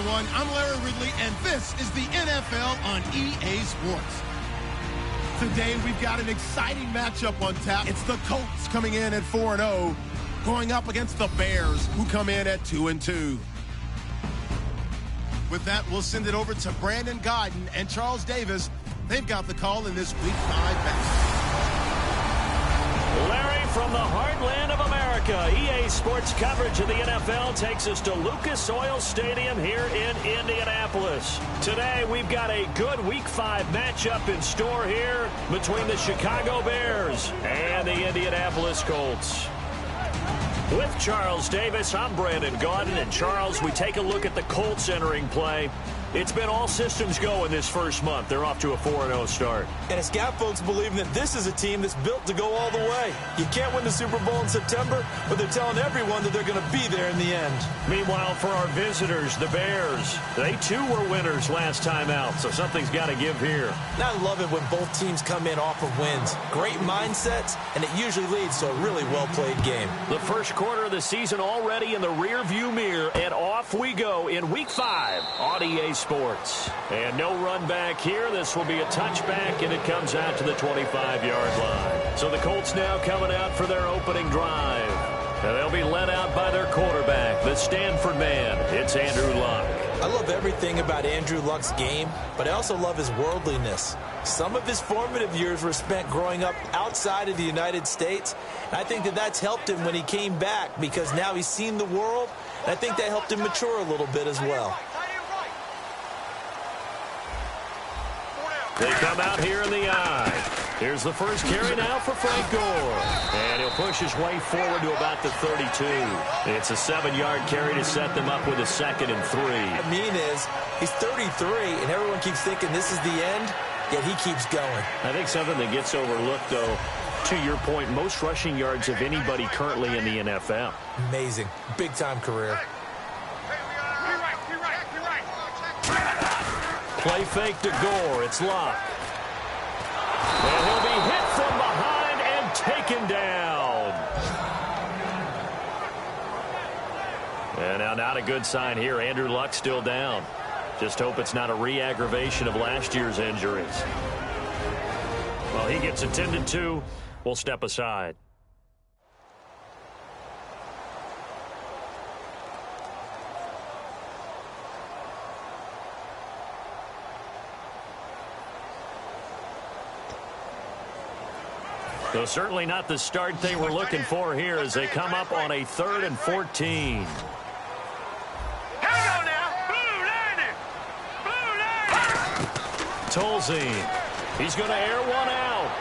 everyone. I'm Larry Ridley, and this is the NFL on EA Sports. Today, we've got an exciting matchup on tap. It's the Colts coming in at 4-0, going up against the Bears, who come in at 2-2. With that, we'll send it over to Brandon Godden and Charles Davis. They've got the call in this Week 5 match. Larry, from the heartland of America, EA Sports coverage of the NFL takes us to Lucas Oil Stadium here in Indianapolis. Today, we've got a good Week 5 matchup in store here between the Chicago Bears and the Indianapolis Colts. With Charles Davis, I'm Brandon Gaudin. And Charles, we take a look at the Colts entering play. It's been all systems go in this first month. They're off to a 4-0 start. And it's got folks believing that this is a team that's built to go all the way. You can't win the Super Bowl in September, but they're telling everyone that they're going to be there in the end. Meanwhile, for our visitors, the Bears, they too were winners last time out, so something's got to give here. And I love it when both teams come in off of wins. Great mindsets, and it usually leads to a really well-played game. The first quarter of the season already in the rear-view mirror, and off we go in Week 5 on EA Sports. And no run back here. This will be a touchback, and it comes out to the 25-yard line. So the Colts now coming out for their opening drive. And they'll be led out by their quarterback, the Stanford man. It's Andrew Luck. I love everything about Andrew Luck's game, but I also love his worldliness. Some of his formative years were spent growing up outside of the United States. And I think that that's helped him when he came back because now he's seen the world. And I think that helped him mature a little bit as well. They come out here in the eye. Here's the first carry now for Frank Gore. And he'll push his way forward to about the 32. It's a 7-yard carry to set them up with a 2nd and 3. What I mean is, he's 33, and everyone keeps thinking this is the end, yet he keeps going. I think something that gets overlooked, though, to your point, most rushing yards of anybody currently in the NFL. Amazing. Big-time career. Play fake to Gore. It's Luck. And he'll be hit from behind and taken down. And now not a good sign here. Andrew Luck still down. Just hope it's not a re-aggravation of last year's injuries. Well, he gets attended to. We'll step aside. So certainly not the start they were looking for here as they come up on a 3rd and 14. Tolzien. He's going to air one out.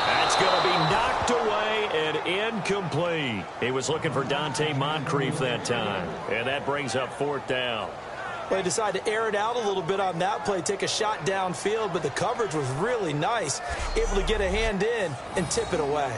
That's going to be knocked away and incomplete. He was looking for Dante Moncrief that time. And that brings up 4th down. Well, they decided to air it out a little bit on that play, take a shot downfield, but the coverage was really nice, able to get a hand in and tip it away.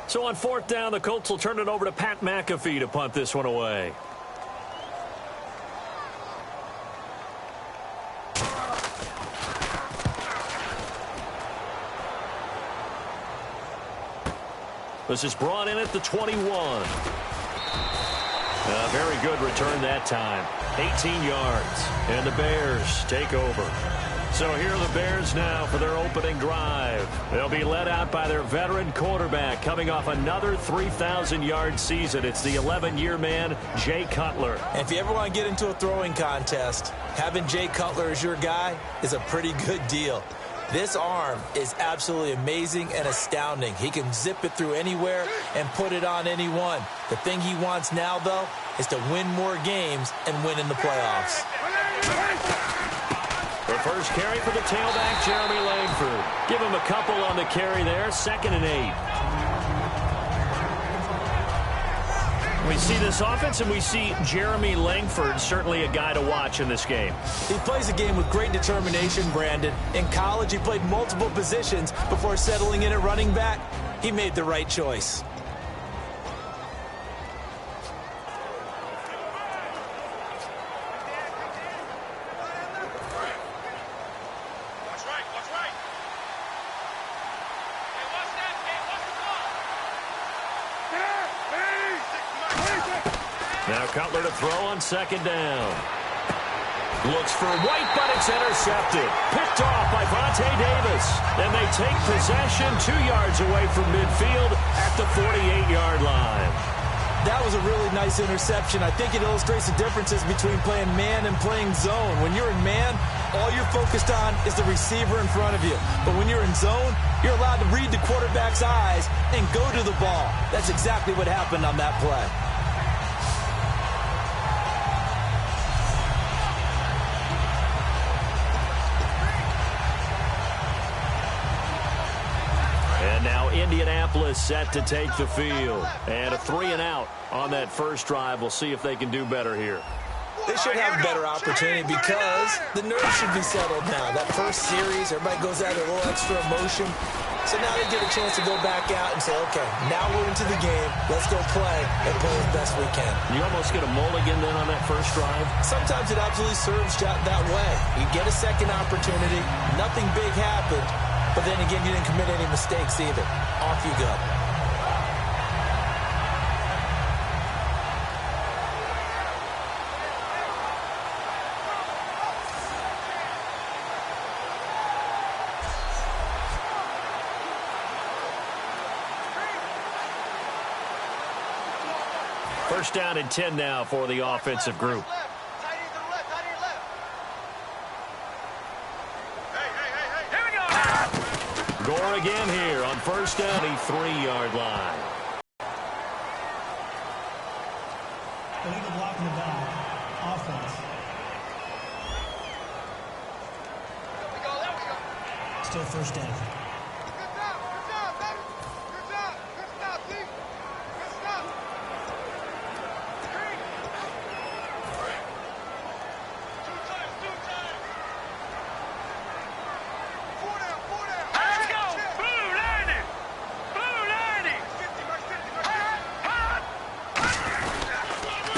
So on 4th down, the Colts will turn it over to Pat McAfee to punt this one away. This is brought in at the 21. A very good return that time. 18 yards. And the Bears take over. So here are the Bears now for their opening drive. They'll be led out by their veteran quarterback coming off another 3,000-yard season. It's the 11-year man, Jay Cutler. And if you ever want to get into a throwing contest, having Jay Cutler as your guy is a pretty good deal. This arm is absolutely amazing and astounding. He can zip it through anywhere and put it on anyone. The thing he wants now, though, is to win more games and win in the playoffs. The first carry for the tailback, Jeremy Langford. Give him a couple on the carry there, 2nd and 8. We see this offense, and we see Jeremy Langford, certainly a guy to watch in this game. He plays a game with great determination, Brandon. In college, he played multiple positions before settling in at running back. He made the right choice. Now Cutler to throw on second down. Looks for White, but it's intercepted. Picked off by Vontae Davis. And they take possession 2 yards away from midfield at the 48-yard line. That was a really nice interception. I think it illustrates the differences between playing man and playing zone. When you're in man, all you're focused on is the receiver in front of you. But when you're in zone, you're allowed to read the quarterback's eyes and go to the ball. That's exactly what happened on that play. And now Indianapolis set to take the field. And a 3-and-out on that first drive. We'll see if they can do better here. They should have a better opportunity because the nerves should be settled now. That first series, everybody goes out with a little extra emotion. So now they get a chance to go back out and say, okay, now we're into the game. Let's go play and play as best we can. You almost get a mulligan then on that first drive? Sometimes it absolutely serves that way. You get a second opportunity. Nothing big happened. But then again, you didn't commit any mistakes either. Off you go. First down and 10 now for the offensive group. Gore again here on first down, 3-yard line. Illegal blocking the down. Offense. Still first down.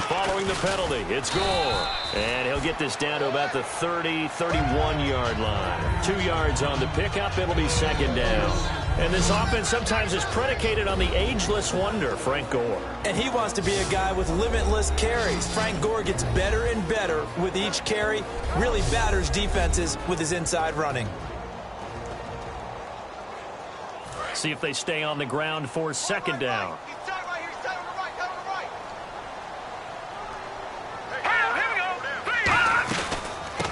Following the penalty, it's Gore. And he'll get this down to about the 30, 31-yard line. 2 yards on the pickup. It'll be second down. And this offense sometimes is predicated on the ageless wonder, Frank Gore. And he wants to be a guy with limitless carries. Frank Gore gets better and better with each carry. Really batters defenses with his inside running. See if they stay on the ground for second down.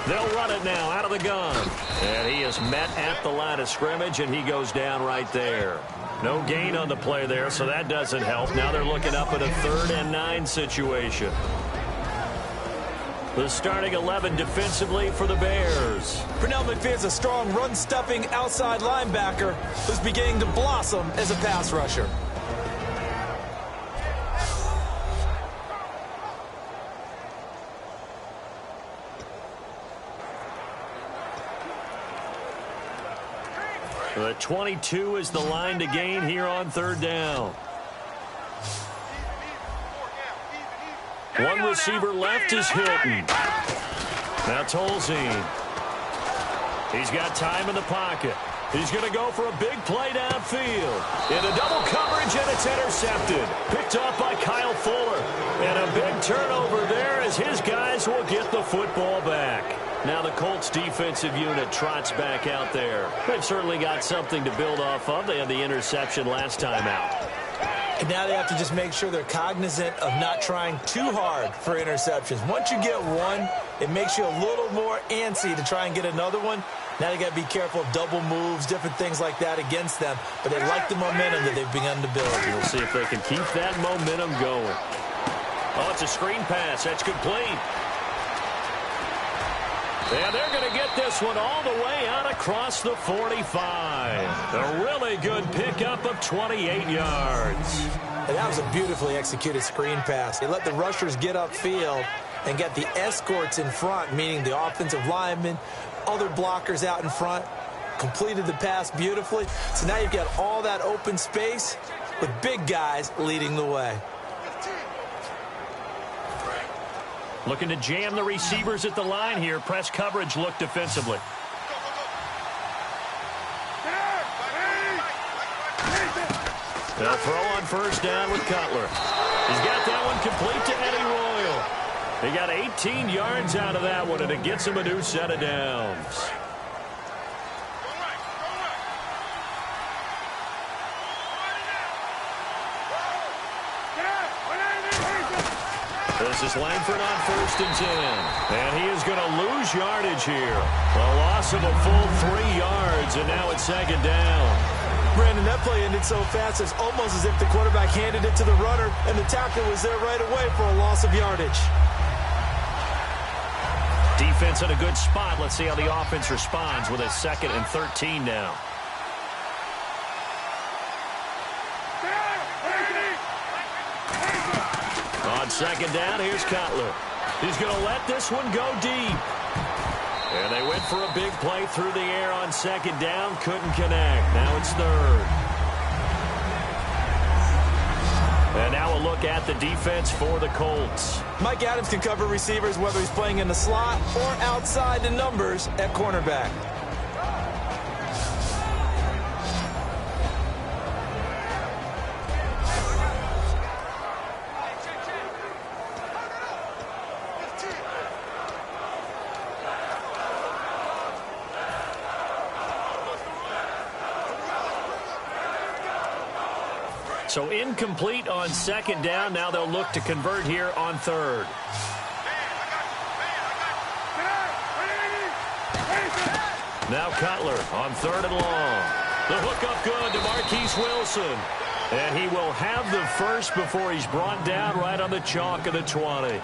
They'll run it now out of the gun. And he is met at the line of scrimmage, and he goes down right there. No gain on the play there, so that doesn't help. Now they're looking up at a 3rd and 9 situation. The starting 11 defensively for the Bears. Pernell McPherson's a strong run-stuffing outside linebacker who's beginning to blossom as a pass rusher. The 22 is the line to gain here on 3rd down. One receiver left is Hilton. Now Tolzien. He's got time in the pocket. He's going to go for a big play downfield. In a double coverage, and it's intercepted. Picked off by Kyle Fuller. And a big turnover there as his guys will get the football back. Now the Colts defensive unit trots back out there. They've certainly got something to build off of. They had the interception last time out. And now they have to just make sure they're cognizant of not trying too hard for interceptions. Once you get one, it makes you a little more antsy to try and get another one. Now they got to be careful of double moves, different things like that against them. But they like the momentum that they've begun to build. We'll see if they can keep that momentum going. Oh, it's a screen pass. That's complete. And they're going to get this one all the way out across the 45. A really good pickup of 28 yards. And that was a beautifully executed screen pass. They let the rushers get upfield and get the escorts in front, meaning the offensive linemen, other blockers out in front, completed the pass beautifully. So now you've got all that open space with big guys leading the way. Looking to jam the receivers at the line here. Press coverage look defensively. They'll throw on first down with Cutler. He's got that one complete to Eddie Roy. He got 18 yards out of that one, and it gets him a new set of downs. This is Langford on 1st and 10. And he is going to lose yardage here. A loss of a full 3 yards, and now it's 2nd down. Brandon, that play ended so fast, it's almost as if the quarterback handed it to the runner, and the tackle was there right away for a loss of yardage. Defense in a good spot. Let's see how the offense responds with a 2nd and 13 now. On 2nd down, here's Cutler. He's going to let this one go deep. And they went for a big play through the air on 2nd down. Couldn't connect. Now it's 3rd. And now a look at the defense for the Colts. Mike Adams can cover receivers whether he's playing in the slot or outside the numbers at cornerback. So incomplete on 2nd down. Now they'll look to convert here on 3rd. Now Cutler on 3rd and long. The hook up good to Marquise Wilson. And he will have the first before he's brought down right on the chalk of the 20.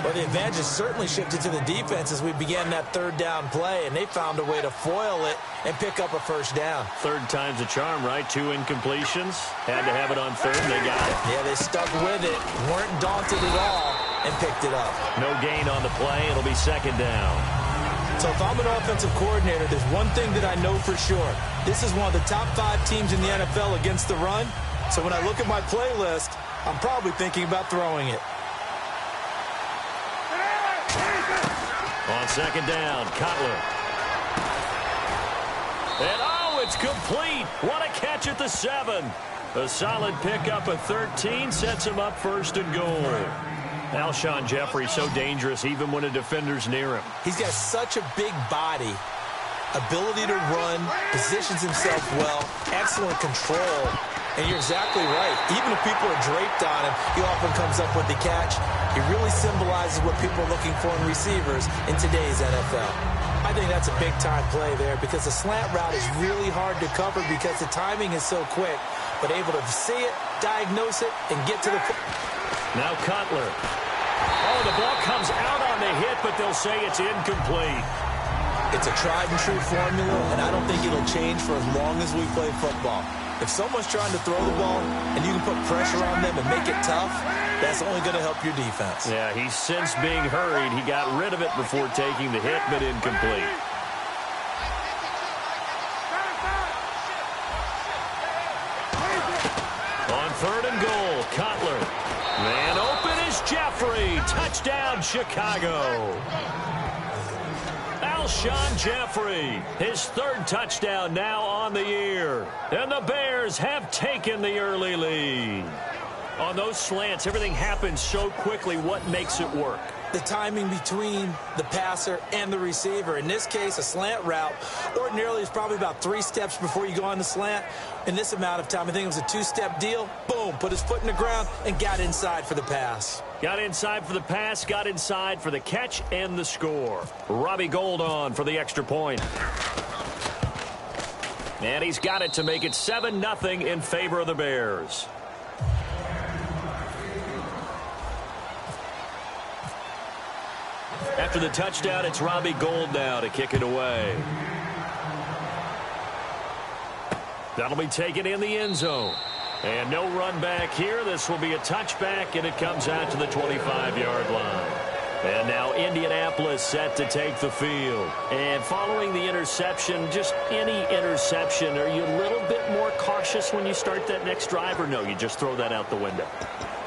Well, the advantage has certainly shifted to the defense as we began that 3rd down play, and they found a way to foil it and pick up a 1st down. 3rd time's a charm, right? 2 incompletions. Had to have it on 3rd, and they got it. Yeah, they stuck with it, weren't daunted at all, and picked it up. No gain on the play. It'll be 2nd down. So if I'm an offensive coordinator, there's one thing that I know for sure. This is one of the top 5 teams in the NFL against the run. So when I look at my playlist, I'm probably thinking about throwing it. On 2nd down, Cutler. And oh, it's complete. What a catch at the 7. A solid pickup of 13 sets him up 1st and goal. Alshon Jeffrey so dangerous even when a defender's near him. He's got such a big body, ability to run, positions himself well, excellent control. And you're exactly right. Even if people are draped on him, he often comes up with the catch. He really symbolizes what people are looking for in receivers in today's NFL. I think that's a big-time play there because the slant route is really hard to cover because the timing is so quick. But able to see it, diagnose it, and get to the... Now Cutler. Oh, the ball comes out on the hit, but they'll say it's incomplete. It's a tried-and-true formula, and I don't think it'll change for as long as we play football. If someone's trying to throw the ball and you can put pressure on them and make it tough, that's only going to help your defense. Yeah, he's since being hurried. He got rid of it before taking the hit, but incomplete. On 3rd and goal, Cutler. Man open is Jeffrey. Touchdown, Chicago. Alshon Jeffrey, his 3rd touchdown now on the year. And the Bears have taken the early lead. On those slants, everything happens so quickly. What makes it work? The timing between the passer and the receiver. In this case, a slant route ordinarily is probably about 3 steps before you go on the slant. In this amount of time, I think it was a 2-step deal. Boom, put his foot in the ground and got inside for the pass. Got inside for the pass, got inside for the catch and the score. Robbie Gould on for the extra point. And he's got it to make it 7-0 in favor of the Bears. After the touchdown, it's Robbie Gould now to kick it away. That'll be taken in the end zone. And no run back here. This will be a touchback, and it comes out to the 25-yard line. And now Indianapolis set to take the field. And following the interception, just any interception, are you a little bit more cautious when you start that next drive, or no, you just throw that out the window?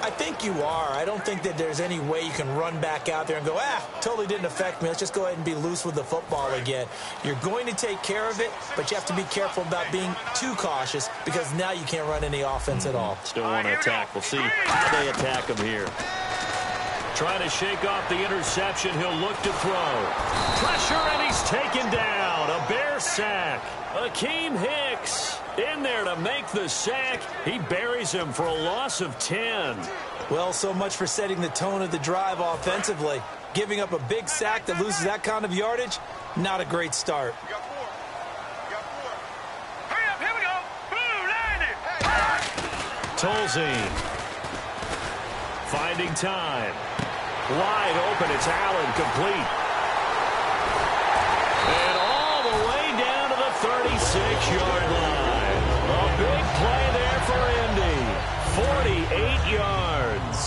I think you are. I don't think that there's any way you can run back out there and go, totally didn't affect me. Let's just go ahead and be loose with the football again. You're going to take care of it, but you have to be careful about being too cautious because now you can't run any offense at all. Still want to attack. We'll see how they attack them here. Trying to shake off the interception. He'll look to throw. Pressure, and he's taken down. A Bear sack. Akeem Hicks in there to make the sack. He buries him for a loss of 10. Well, so much for setting the tone of the drive offensively. Giving up a big sack that loses that kind of yardage, not a great start. Hurry up, here we go. Tolzien finding time. Wide open, it's Allen, complete. And all the way down to the 36-yard line. A big play there for Indy. 48 yards.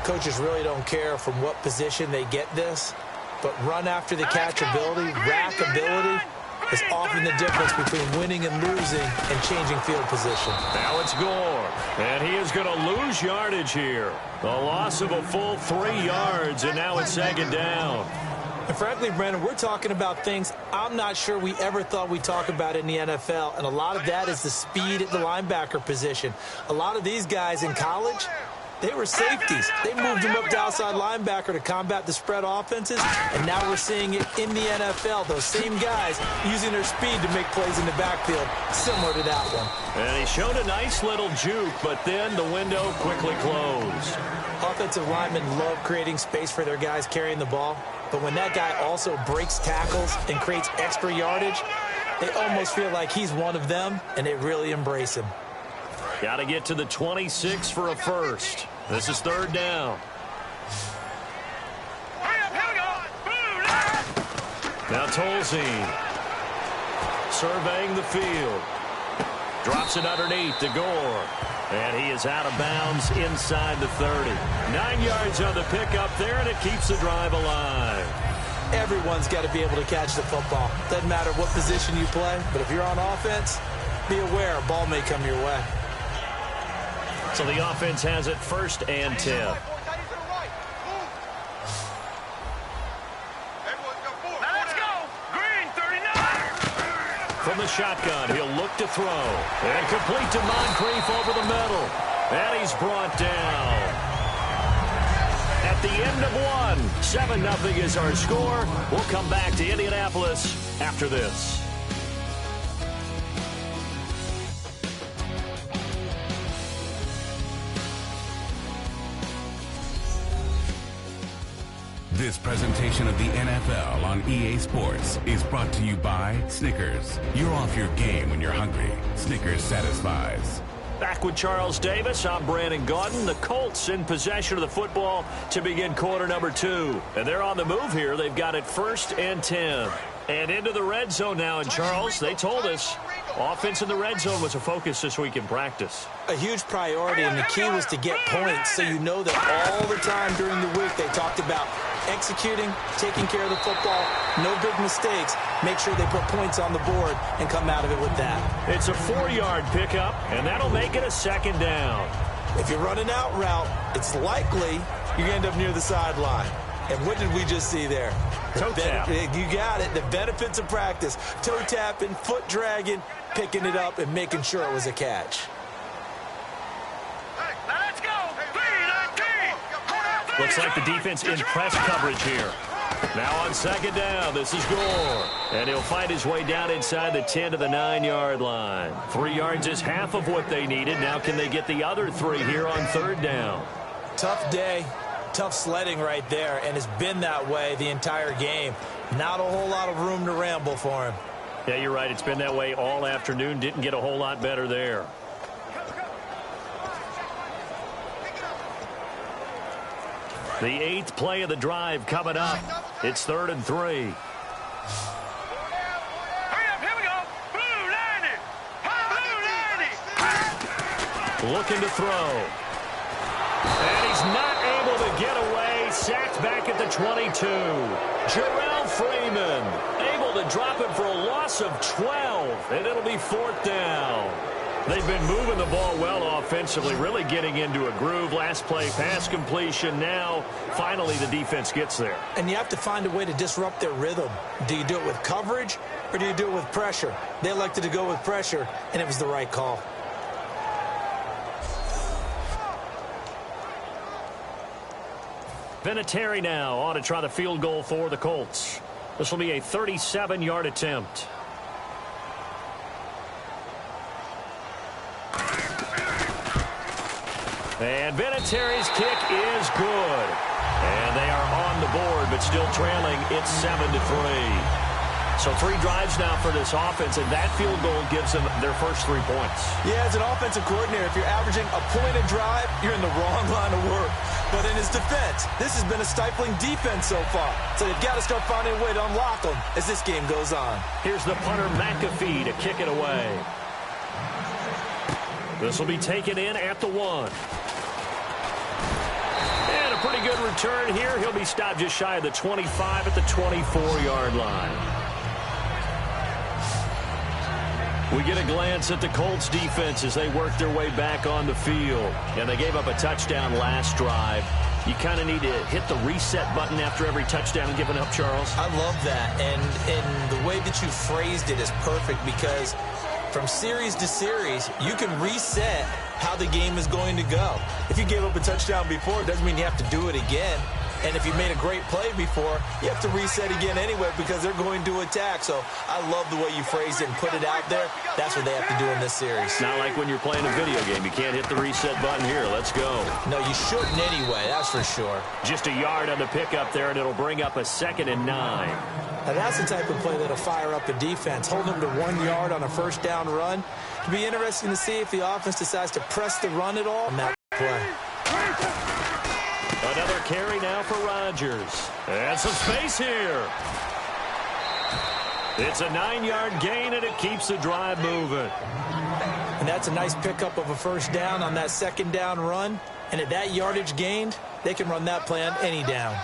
Coaches really don't care from what position they get this, but run after the catch ability, rack ability, is often the difference between winning and losing and changing field position. Now it's Gore, and he is going to lose yardage here. A loss of a full 3 yards, and now it's second down. And frankly, Brandon, we're talking about things I'm not sure we ever thought we'd talk about in the NFL, and a lot of that is the speed at the linebacker position. A lot of these guys in college, they were safeties. They moved them up to outside linebacker to combat the spread offenses, and now we're seeing it in the NFL. Those same guys using their speed to make plays in the backfield, similar to that one. And he showed a nice little juke, but then the window quickly closed. Offensive linemen love creating space for their guys carrying the ball, but when that guy also breaks tackles and creates extra yardage, they almost feel like he's one of them, and they really embrace him. Got to get to the 26 for a first. This is third down. Now Tolzien surveying the field. Drops it underneath to Gore. And he is out of bounds inside the 30. 9 yards on the pickup there, and it keeps the drive alive. Everyone's got to be able to catch the football. Doesn't matter what position you play, but if you're on offense, be aware a ball may come your way. So the offense has it first and 10. From the shotgun, he'll look to throw. And complete to Moncrief over the middle. And he's brought down. At the end of one, 7-0 is our score. We'll come back to Indianapolis after this. This presentation of the NFL on EA Sports is brought to you by Snickers. You're off your game when you're hungry. Snickers satisfies. Back with Charles Davis, I'm Brandon Gaudin. The Colts in possession of the football to begin quarter number 2. And they're on the move here. They've got it first and 10. And into the red zone now. And Charles, they told us offense in the red zone was a focus this week in practice. A huge priority, and the key was to get points, so you know that all the time during the week they talked about executing, taking care of the football, no big mistakes, make sure they put points on the board and come out of it with that. It's a 4-yard pickup, and that'll make it a second down. If you run an out route, it's likely you're going to end up near the sideline. And what did we just see there? Toe tap. You got it. The benefits of practice. Toe tapping, foot dragging, picking it up, and making sure it was a catch. Looks like the defense in press coverage here. Now on second down, this is Gore. And he'll find his way down inside the 10 to the 9-yard line. 3 yards is half of what they needed. Now can they get the other 3 here on third down? Tough day, tough sledding right there, and it's been that way the entire game. Not a whole lot of room to ramble for him. Yeah, you're right. It's been that way all afternoon. Didn't get a whole lot better there. The 8th play of the drive coming up. It's 3rd and 3. Hurry up, here we go. Blue 90. Looking to throw. And he's not able to get away. Sacked back at the 22. Jarrell Freeman able to drop it for a loss of 12. And it'll be 4th down. They've been moving the ball well offensively, really getting into a groove. Last play, pass completion. Now, finally, the defense gets there. And you have to find a way to disrupt their rhythm. Do you do it with coverage, or do you do it with pressure? They elected to go with pressure, and it was the right call. Vinatieri now on to try the field goal for the Colts. This will be a 37-yard attempt. And Vinatieri's kick is good. And they are on the board, but still trailing. It's 7-3. So 3 drives now for this offense, and that field goal gives them their first 3 points. Yeah, as an offensive coordinator, if you're averaging a point a drive, you're in the wrong line of work. But in his defense, this has been a stifling defense so far. So they've got to start finding a way to unlock them as this game goes on. Here's the punter, McAfee, to kick it away. This will be taken in at the 1. And a pretty good return here. He'll be stopped just shy of the 25 at the 24-yard line. We get a glance at the Colts defense as they work their way back on the field. And they gave up a touchdown last drive. You kind of need to hit the reset button after every touchdown given up, Charles. I love that. And the way that you phrased it is perfect because from series to series, you can reset how the game is going to go. If you gave up a touchdown before, it doesn't mean you have to do it again. And if you made a great play before, you have to reset again anyway because they're going to attack. So I love the way you phrased it and put it out there. That's what they have to do in this series. Not like when you're playing a video game. You can't hit the reset button here. Let's go. No, you shouldn't anyway. That's for sure. Just a yard on the pickup there, and it'll bring up a 2nd and 9. Now that's the type of play that'll fire up a defense. Hold them to 1 yard on a first down run. It'll be interesting to see if the offense decides to press the run at all on that play. Another carry now for Rodgers. And some space here. It's a 9-yard gain, and it keeps the drive moving. And that's a nice pickup of a first down on that 2nd down run. And at that yardage gained, they can run that play on any down.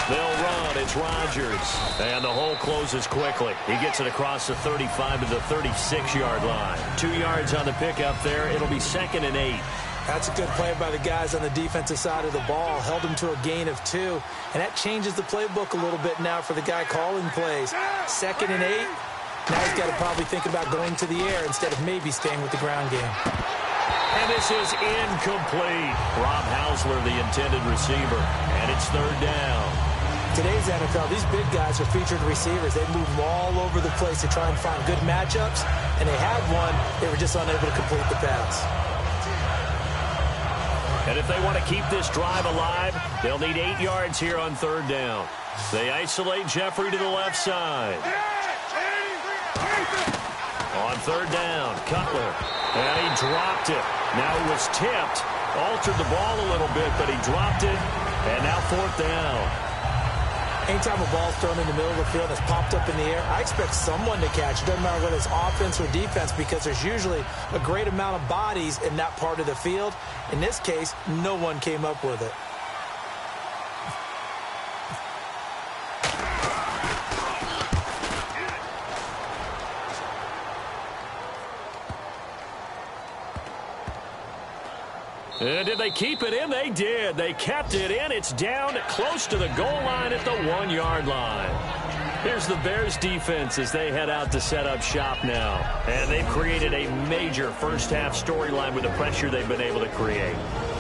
They'll run. It's Rodgers. And the hole closes quickly. He gets it across the 35 to the 36-yard line. 2 yards on the pickup there. It'll be 2nd and 8. That's a good play by the guys on the defensive side of the ball. Held him to a gain of 2. And that changes the playbook a little bit now for the guy calling plays. 2nd and 8. Now he's got to probably think about going to the air instead of maybe staying with the ground game. And this is incomplete. Rob Hausler, the intended receiver. And it's 3rd down. Today's NFL, these big guys are featured receivers. They move them all over the place to try and find good matchups. And they had one. They were just unable to complete the pass. And if they want to keep this drive alive, they'll need 8 yards here on 3rd down. They isolate Jeffrey to the left side. On 3rd down, Cutler. And he dropped it. Now he was tipped. Altered the ball a little bit, but he dropped it. And now 4th down. Anytime a ball's thrown in the middle of the field that's popped up in the air, I expect someone to catch it. Doesn't matter whether it's offense or defense because there's usually a great amount of bodies in that part of the field. In this case, no one came up with it. And did they keep it in? They did. They kept it in. It's down close to the goal line at the 1-yard line. Here's the Bears defense as they head out to set up shop now. And they've created a major first-half storyline with the pressure they've been able to create.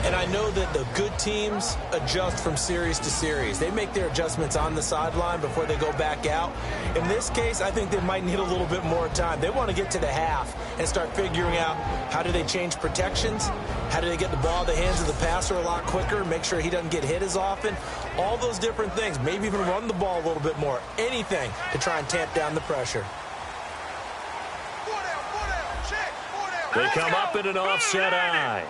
And I know that the good teams adjust from series to series. They make their adjustments on the sideline before they go back out. In this case, I think they might need a little bit more time. They want to get to the half and start figuring out how do they change protections, how do they get the ball in the hands of the passer a lot quicker, make sure he doesn't get hit as often, all those different things. Maybe even run the ball a little bit more. Anything to try and tamp down the pressure. They come up in an offset eye.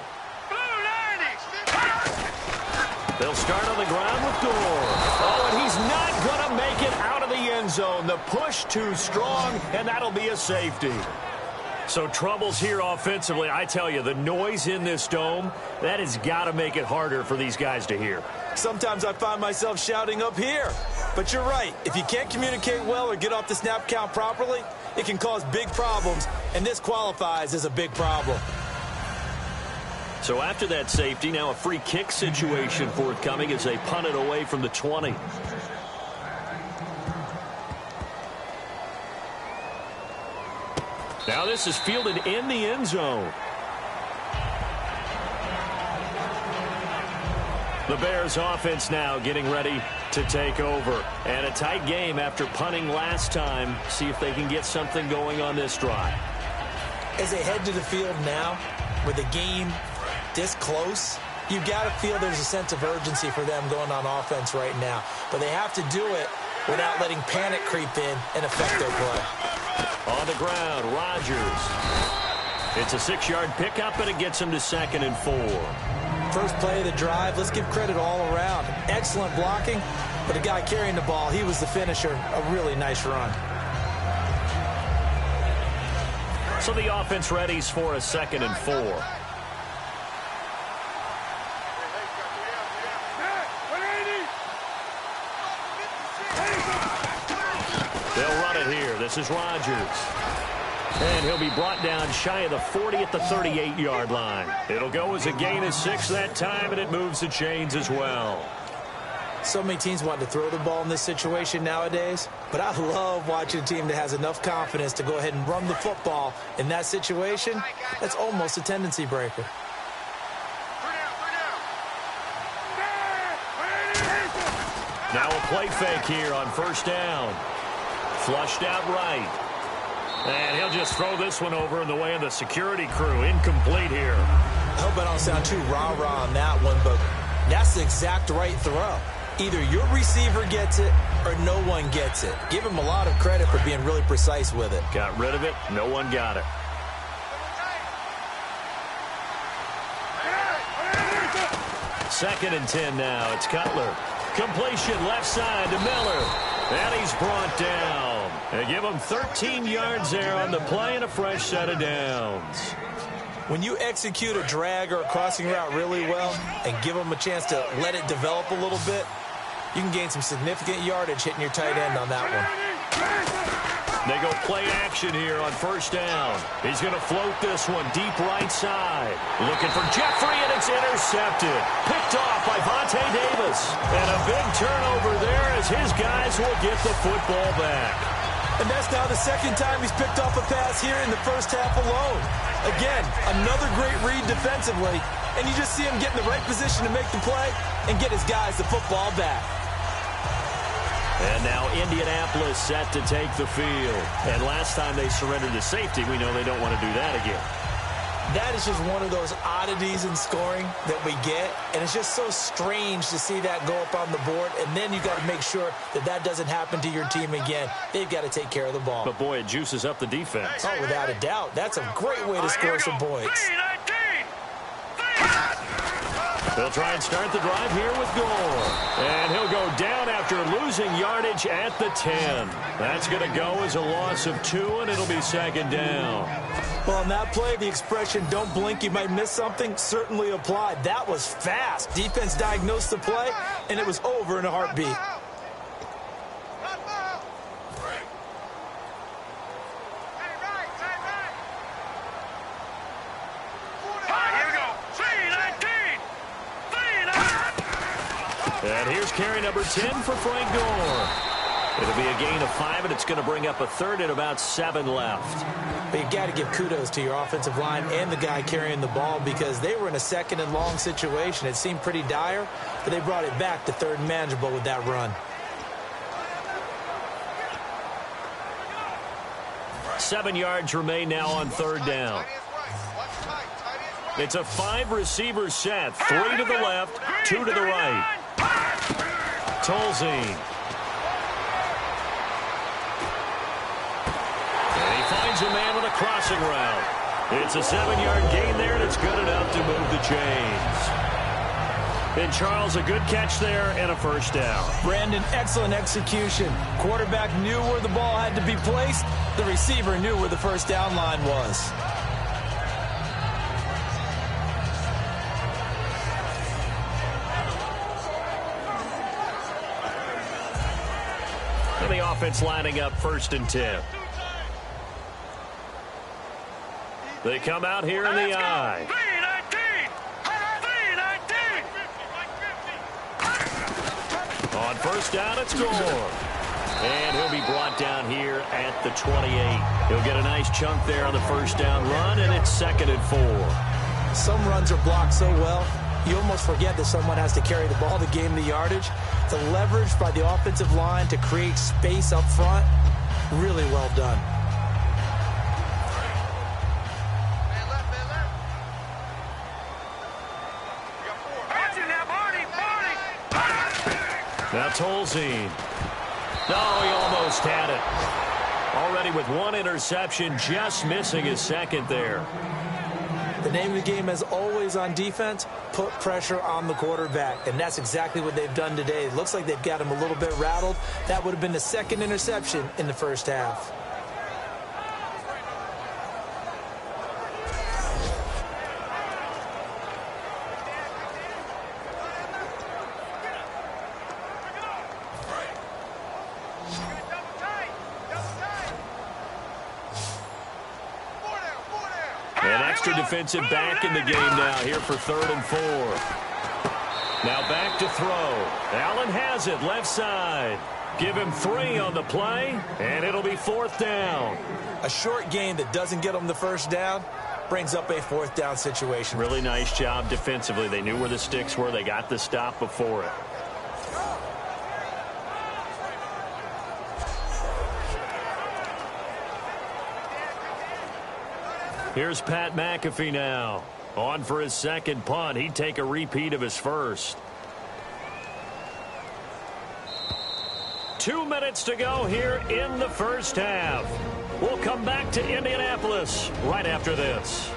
They'll start on the ground with Gore. Oh, and he's not going to make it out of the end zone. The push too strong, and that'll be a safety. So troubles here offensively. I tell you, the noise in this dome, that has got to make it harder for these guys to hear. Sometimes I find myself shouting up here. But you're right. If you can't communicate well or get off the snap count properly, it can cause big problems, and this qualifies as a big problem. So after that safety, now a free kick situation forthcoming as they punt it away from the 20. Now this is fielded in the end zone. The Bears offense now getting ready to take over. And a tight game after punting last time. See if they can get something going on this drive. As they head to the field now, with the game this close, you've got to feel there's a sense of urgency for them going on offense right now. But they have to do it without letting panic creep in and affect their play. On the ground, Rodgers. It's a 6-yard pickup, and it gets him to 2nd and 4. First play of the drive, let's give credit all around. Excellent blocking, but the guy carrying the ball, he was the finisher. A really nice run. So the offense readies for a 2nd and 4. They'll run it here. This is Rodgers. And he'll be brought down shy of the 40 at the 38-yard line. It'll go as a gain of 6 that time, and it moves the chains as well. So many teams want to throw the ball in this situation nowadays, but I love watching a team that has enough confidence to go ahead and run the football in that situation. That's almost a tendency breaker. Now a play fake here on 1st down. Flushed out right. And he'll just throw this one over in the way of the security crew. Incomplete here. I hope I don't sound too rah-rah on that one, but that's the exact right throw. Either your receiver gets it or no one gets it. Give him a lot of credit for being really precise with it. Got rid of it. No one got it. Second and 10 now. It's Cutler. Completion left side to Miller. And he's brought down. They give him 13 yards there on the play and a fresh set of downs. When you execute a drag or a crossing route really well and give them a chance to let it develop a little bit, you can gain some significant yardage hitting your tight end on that one. They go play action here on 1st down. He's going to float this one deep right side. Looking for Jeffrey, and it's intercepted. Picked off by Vontae Davis. And a big turnover there as his guys will get the football back. And that's now the 2nd time he's picked off a pass here in the first half alone. Again, another great read defensively. And you just see him get in the right position to make the play and get his guys the football back. And now Indianapolis set to take the field. And last time they surrendered to safety, we know they don't want to do that again. That is just one of those oddities in scoring that we get. And it's just so strange to see that go up on the board. And then you got to make sure that that doesn't happen to your team again. They've got to take care of the ball. But, boy, it juices up the defense. Oh, without a doubt. That's a great way to score some points. They'll try and start the drive here with Gore. And he'll go down after losing yardage at the 10. That's going to go as a loss of 2, and it'll be 2nd down. Well, on that play, the expression, don't blink, you might miss something, certainly applied. That was fast. Defense diagnosed the play, and it was over in a heartbeat. And here's carry number 10 for Frank Gore. It'll be a gain of 5, and it's going to bring up a 3rd and about 7 left. But you got to give kudos to your offensive line and the guy carrying the ball because they were in a 2nd and long situation. It seemed pretty dire, but they brought it back to 3rd and manageable with that run. Seven yards remain now on 3rd down. It's a 5-receiver set. 3 to the left, 2 to the right. Tolzien. And he finds a man with a crossing route. It's a 7-yard gain there, and it's good enough to move the chains. And Charles, a good catch there and a 1st down. Brandon, excellent execution. Quarterback knew where the ball had to be placed. The receiver knew where the 1st down line was. And the offense lining up 1st and 10. They come out here in the eye. On 1st down, it's Gore. And he'll be brought down here at the 28. He'll get a nice chunk there on the first down run, and it's 2nd and 4. Some runs are blocked so well, you almost forget that someone has to carry the ball to gain the yardage. The leverage by the offensive line to create space up front, really well done. Now Tolzien. No, he almost had it. Already with one interception, just missing his second there. The name of the game, as always on defense, put pressure on the quarterback. And that's exactly what they've done today. It looks like they've got him a little bit rattled. That would have been the second interception in the first half. Defensive back in the game now here for 3rd and 4. Now back to throw. Allen has it left side. Give him 3 on the play, and it'll be 4th down. A short gain that doesn't get them the first down brings up a 4th down situation. Really nice job defensively. They knew where the sticks were. They got the stop before it. Here's Pat McAfee now. On for his second punt. He'd take a repeat of his first. 2 minutes to go here in the first half. We'll come back to Indianapolis right after this.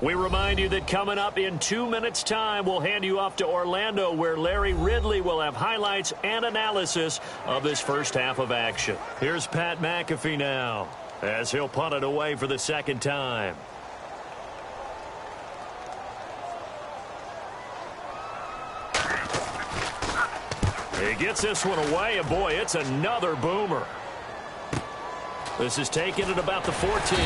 We remind you that coming up in 2 minutes' time, we'll hand you off to Orlando, where Larry Ridley will have highlights and analysis of this first half of action. Here's Pat McAfee now, as he'll punt it away for the second time. He gets this one away, and boy, it's another boomer. This is taken at about the 14.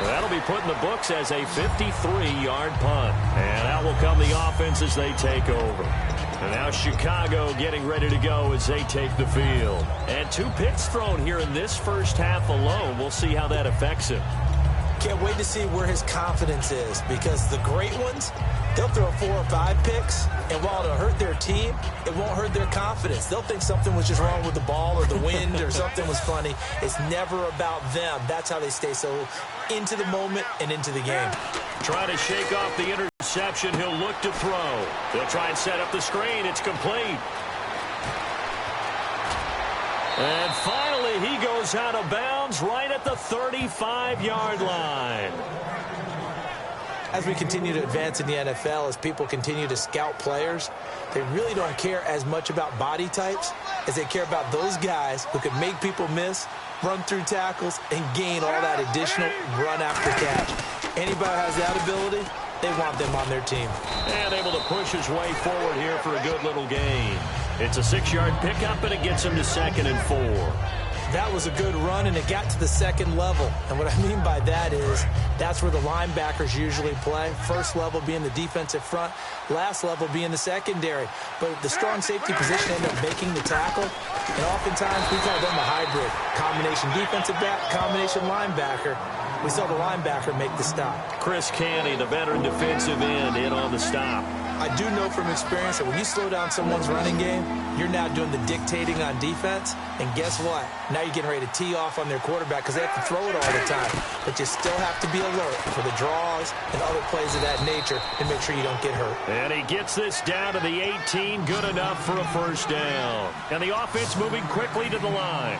That'll be put in the books as a 53-yard punt. And out will come the offense as they take over. And now Chicago getting ready to go as they take the field. And 2 picks thrown here in this first half alone. We'll see how that affects him. Can't wait to see where his confidence is, because the great ones, they'll throw 4 or 5 picks, and while it'll hurt their team, it won't hurt their confidence. They'll think something was just wrong with the ball or the wind or something was funny. It's never about them. That's how they stay so into the moment and into the game. Trying to shake off the interception. He'll look to throw. He'll try and set up the screen. It's complete. And finally, he goes out of bounds right at the 35-yard line. As we continue to advance in the NFL, as people continue to scout players, they really don't care as much about body types as they care about those guys who can make people miss, run through tackles, and gain all that additional run after catch. Anybody who has that ability, they want them on their team. And able to push his way forward here for a good little gain. It's a 6-yard pickup, and it gets him to 2nd and 4. That was a good run, and it got to the second level. And what I mean by that is that's where the linebackers usually play. First level being the defensive front, last level being the secondary. But the strong safety position ended up making the tackle, and oftentimes we call them a hybrid. Combination defensive back, combination linebacker. We saw the linebacker make the stop. Chris Canty, the veteran defensive end, in on the stop. I do know from experience that when you slow down someone's running game, you're now doing the dictating on defense. And guess what? Now you're getting ready to tee off on their quarterback because they have to throw it all the time. But you still have to be alert for the draws and other plays of that nature and make sure you don't get hurt. And he gets this down to the 18. Good enough for a first down. And the offense moving quickly to the line.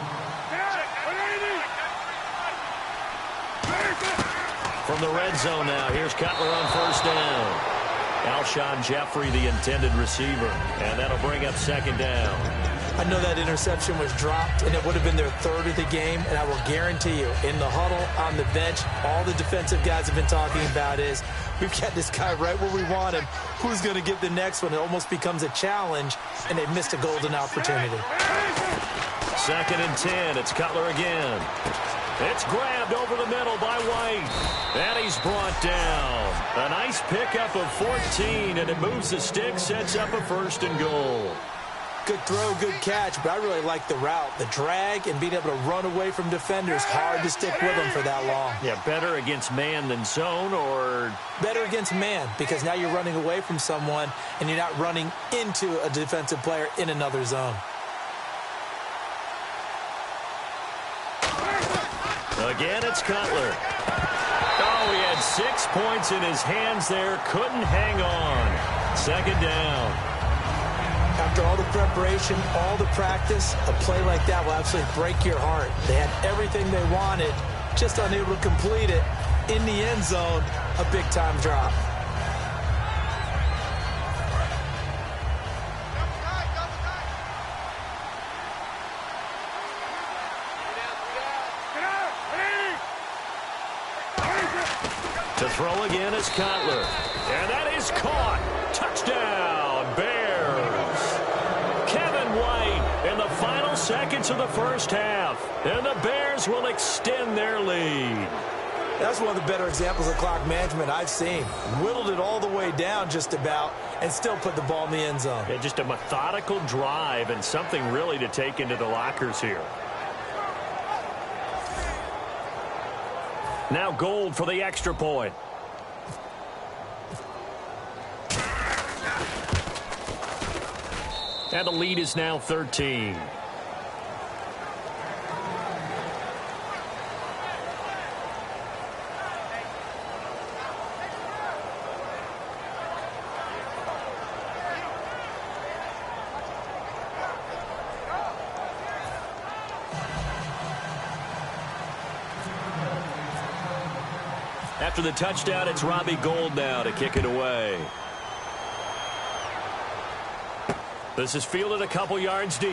From the red zone now, here's Cutler on first down. Alshon Jeffrey, the intended receiver, and that'll bring up 2nd down. I know that interception was dropped, and it would have been their 3rd of the game, and I will guarantee you, in the huddle, on the bench, all the defensive guys have been talking about is, we've got this guy right where we want him. Who's going to get the next one? It almost becomes a challenge, and they've missed a golden opportunity. 2nd and 10. It's Cutler again. It's grabbed over the middle by White. And he's brought down. A nice pickup of 14, and it moves the stick, sets up a 1st and goal. Good throw, good catch, but I really like the route. The drag and being able to run away from defenders, hard to stick with them for that long. Yeah, better against man than zone, or? Better against man, because now you're running away from someone and you're not running into a defensive player in another zone. Again, it's Cutler. Oh, he had 6 points in his hands there. Couldn't hang on. 2nd down. After all the preparation, all the practice, a play like that will absolutely break your heart. They had everything they wanted, just unable to complete it. In the end zone, a big-time drop. To throw again is Cutler. And that is caught. Touchdown, Bears. Kevin White in the final seconds of the 1st half. And the Bears will extend their lead. That's one of the better examples of clock management I've seen. Whittled it all the way down just about and still put the ball in the end zone. Yeah, just a methodical drive and something really to take into the lockers here. Now Gold for the extra point. And the lead is now 13. After the touchdown, it's Robbie Gould now to kick it away. This is fielded a couple yards deep.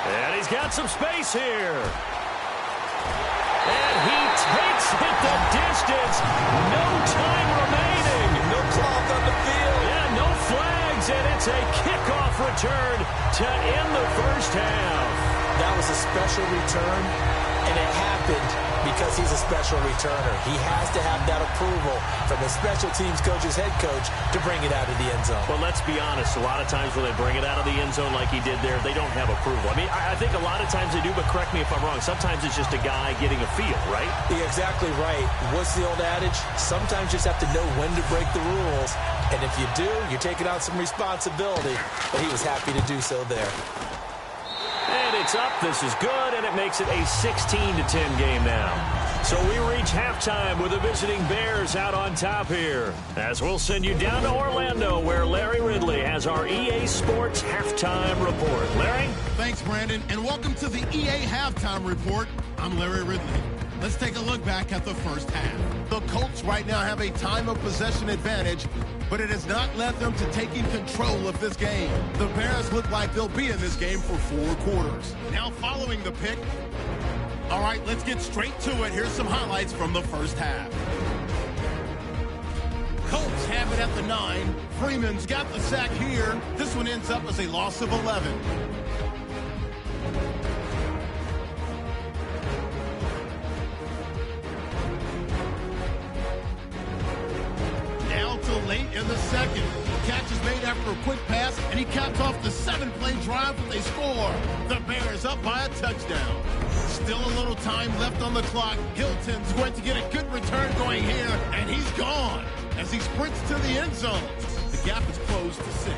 And he's got some space here. And he takes it the distance. No time remaining. No clock on the field. Yeah, no flags, and it's a kickoff return to end the 1st half. That was a special return, and it happened because he's a special returner. He has to have that approval from the special teams coach's head coach to bring it out of the end zone. Well, let's be honest. A lot of times when they bring it out of the end zone like he did there, they don't have approval. I mean, I think a lot of times they do, but correct me if I'm wrong. Sometimes it's just a guy getting a feel, right? You're exactly right. What's the old adage? Sometimes you just have to know when to break the rules. And if you do, you're taking on some responsibility. But he was happy to do so there. And it's up. This is good, and it makes it a 16-10 game now. So we reach halftime with the visiting Bears out on top here. As we'll send you down to Orlando, where Larry Ridley has our EA Sports Halftime Report. Larry? Thanks, Brandon, and welcome to the EA Halftime Report. I'm Larry Ridley. Let's take a look back at the 1st half. The Colts right now have a time of possession advantage, but it has not led them to taking control of this game. The Bears look like they'll be in this game for 4 quarters. Now following the pick. All right, let's get straight to it. Here's some highlights from the 1st half. Colts have it at the 9. Freeman's got the sack here. This one ends up as a loss of 11. Now to late in the 2nd. Catch is made after a quick pass, and he caps off the 7-play drive with a score. The Bears up by a touchdown. Still a little time left on the clock. Hilton's going to get a good return going here, and he's gone as he sprints to the end zone. The gap is closed to 6.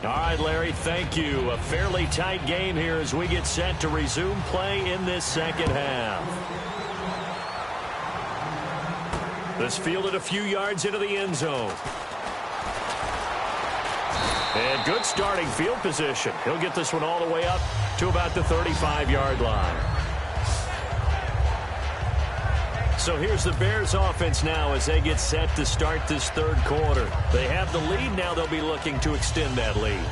All right, Larry, thank you. A fairly tight game here as we get set to resume play in this 2nd half. This fielded a few yards into the end zone. And good starting field position. He'll get this one all the way up to about the 35-yard line. So here's the Bears offense now as they get set to start this 3rd quarter. They have the lead. Now they'll be looking to extend that lead.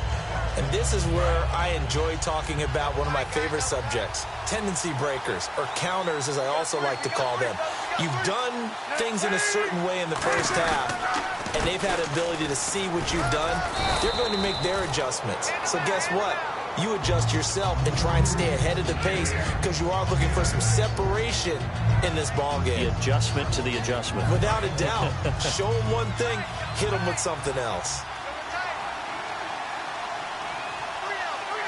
And this is where I enjoy talking about one of my favorite subjects, tendency breakers, or counters as I also like to call them. You've done things in a certain way in the 1st half, and they've had the ability to see what you've done. They're going to make their adjustments. So guess what? you adjust yourself and try and stay ahead of the pace because you are looking for some separation in this ball game. The adjustment to the adjustment. Without a doubt. Show them one thing, hit them with something else.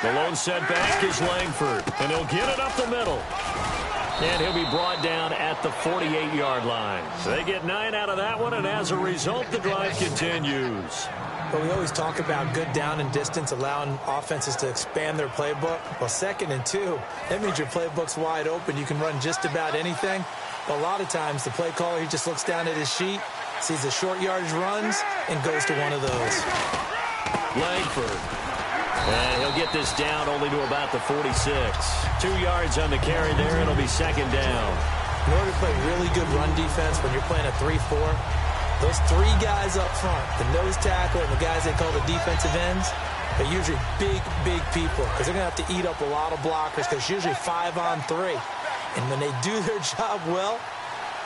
The lone setback is Langford, and he'll get it up the middle. And he'll be brought down at the 48-yard line. They get 9 out of that one, and as a result, the drive continues. But we always talk about good down and distance, allowing offenses to expand their playbook. Well, 2nd and 2, that means your playbook's wide open. You can run just about anything. But a lot of times, the play caller, he just looks down at his sheet, sees the short yardage runs, and goes to one of those. Langford. And he'll get this down only to about the 46. 2 yards on the carry there. It'll be 2nd down. In order to play really good run defense when you're playing a 3-4, those 3 guys up front, the nose tackle and the guys they call the defensive ends, they're usually big, big people because they're going to have to eat up a lot of blockers because it's usually 5-on-3. And when they do their job well,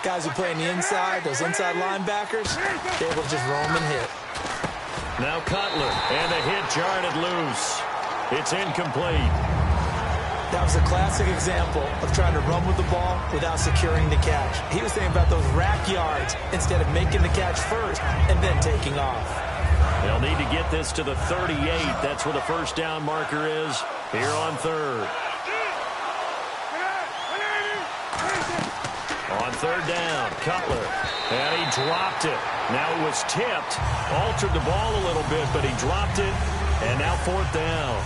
guys who play on the inside, those inside linebackers, they're able to just roam and hit. Now Cutler, and the hit jarred it loose. It's incomplete. That was a classic example of trying to run with the ball without securing the catch. He was thinking about those rack yards instead of making the catch first and then taking off. They'll need to get this to the 38. That's where the first down marker is here on 3rd. On 3rd down, Cutler. And he dropped it. Now it was tipped. Altered the ball a little bit, but he dropped it. And now 4th down.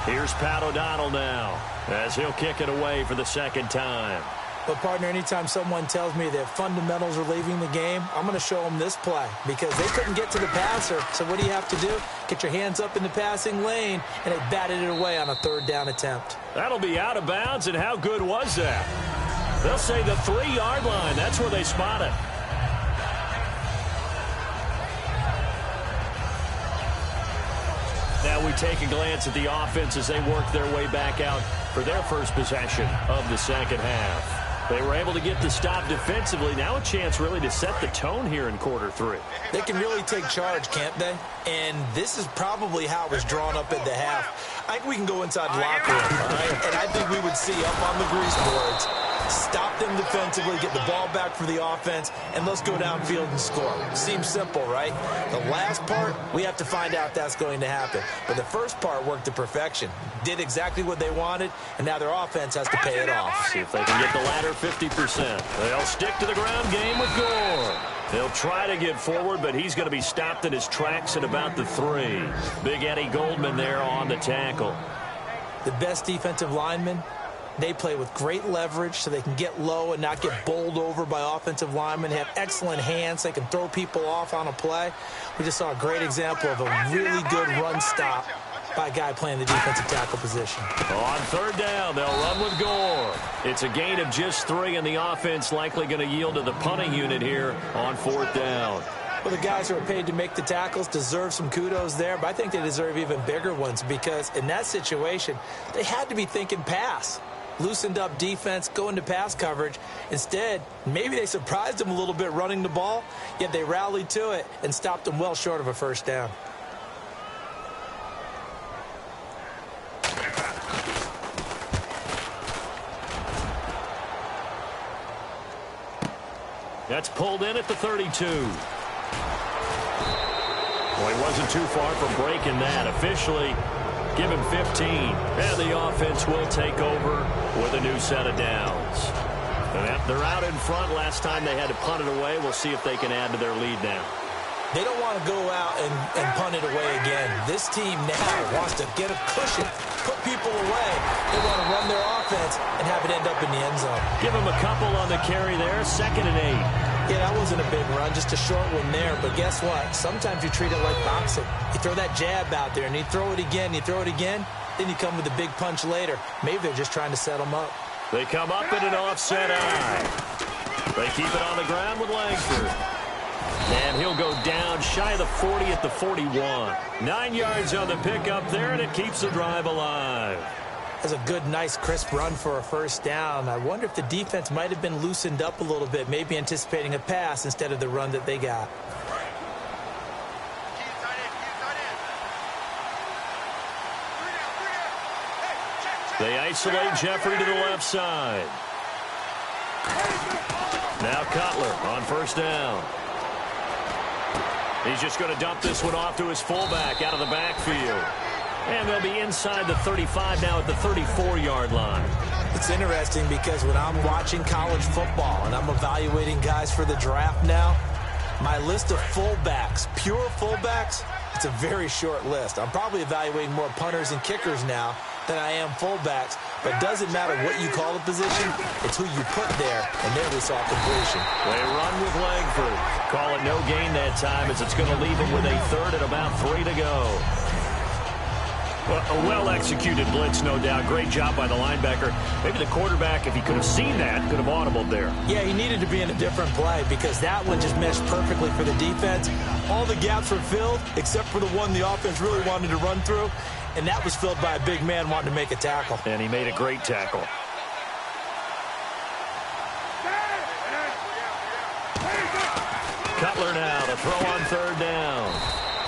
Here's Pat O'Donnell now as he'll kick it away for the 2nd time. But, partner, anytime someone tells me that fundamentals are leaving the game, I'm going to show them this play because they couldn't get to the passer. So what do you have to do? Get your hands up in the passing lane, and they batted it away on a 3rd down attempt. That'll be out of bounds, and how good was that? They'll say the 3-yard line. That's where they spot it. Now we take a glance at the offense as they work their way back out for their first possession of the 2nd half. They were able to get the stop defensively. Now a chance really to set the tone here in quarter 3. They can really take charge, can't they? And this is probably how it was drawn up at the half. I think we can go inside the locker room, all right? And I think we would see up on the grease boards, stop them defensively, get the ball back for the offense, and let's go downfield and score. Seems simple, right? The last part, we have to find out if that's going to happen. But the first part worked to perfection. Did exactly what they wanted, and now their offense has to pay it off. See if they can get the latter 50%. They'll stick to the ground game with Gore. They'll try to get forward, but he's going to be stopped in his tracks at about the 3. Big Eddie Goldman there on the tackle. The best defensive linemen, they play with great leverage so they can get low and not get bowled over by offensive linemen. They have excellent hands. They can throw people off on a play. We just saw a great example of a really good run stop by a guy playing the defensive tackle position. On 3rd down, they'll run with Gore. It's a gain of just 3, and the offense likely going to yield to the punting unit here on 4th down. Well, the guys who are paid to make the tackles deserve some kudos there, but I think they deserve even bigger ones because in that situation, they had to be thinking pass. Loosened up defense, go into pass coverage. Instead, maybe they surprised them a little bit running the ball, yet they rallied to it and stopped them well short of a first down. That's pulled in at the 32. Well, he wasn't too far from breaking that. Officially, give him 15. And the offense will take over with a new set of downs. And they're out in front. Last time they had to punt it away. We'll see if they can add to their lead now. They don't want to go out and punt it away again. This team now wants to get a cushion, put people away. They want to run their offense and have it end up in the end zone. Give him a couple on the carry there. 2nd and 8. Yeah, that wasn't a big run, just a short one there. But guess what? Sometimes you treat it like boxing. You throw that jab out there, and you throw it again, you throw it again, then you come with a big punch later. Maybe they're just trying to set them up. They come up in an offset eye. They keep it on the ground with Langford. And he'll go down shy of the 40 at the 41. 9 yards on the pickup there, and it keeps the drive alive. That's a good, nice, crisp run for a first down. I wonder if the defense might have been loosened up a little bit, maybe anticipating a pass instead of the run that they got. They isolate Jeffrey to the left side. Now Cutler on first down. He's just going to dump this one off to his fullback out of the backfield. And they'll be inside the 35 now at the 34-yard line. It's interesting because when I'm watching college football and I'm evaluating guys for the draft now, my list of fullbacks, pure fullbacks, it's a very short list. I'm probably evaluating more punters and kickers now than I am fullbacks. But it doesn't matter what you call the position, it's who you put there, and there we saw completion. They run with Langford. Call it no gain that time as it's going to leave him with a third and about 3 to go. Well, a well-executed blitz, no doubt. Great job by the linebacker. Maybe the quarterback, if he could have seen that, could have audibled there. Yeah, he needed to be in a different play because that one just meshed perfectly for the defense. All the gaps were filled except for the one the offense really wanted to run through, and that was filled by a big man wanting to make a tackle. And he made a great tackle. Cutler now to throw on third down.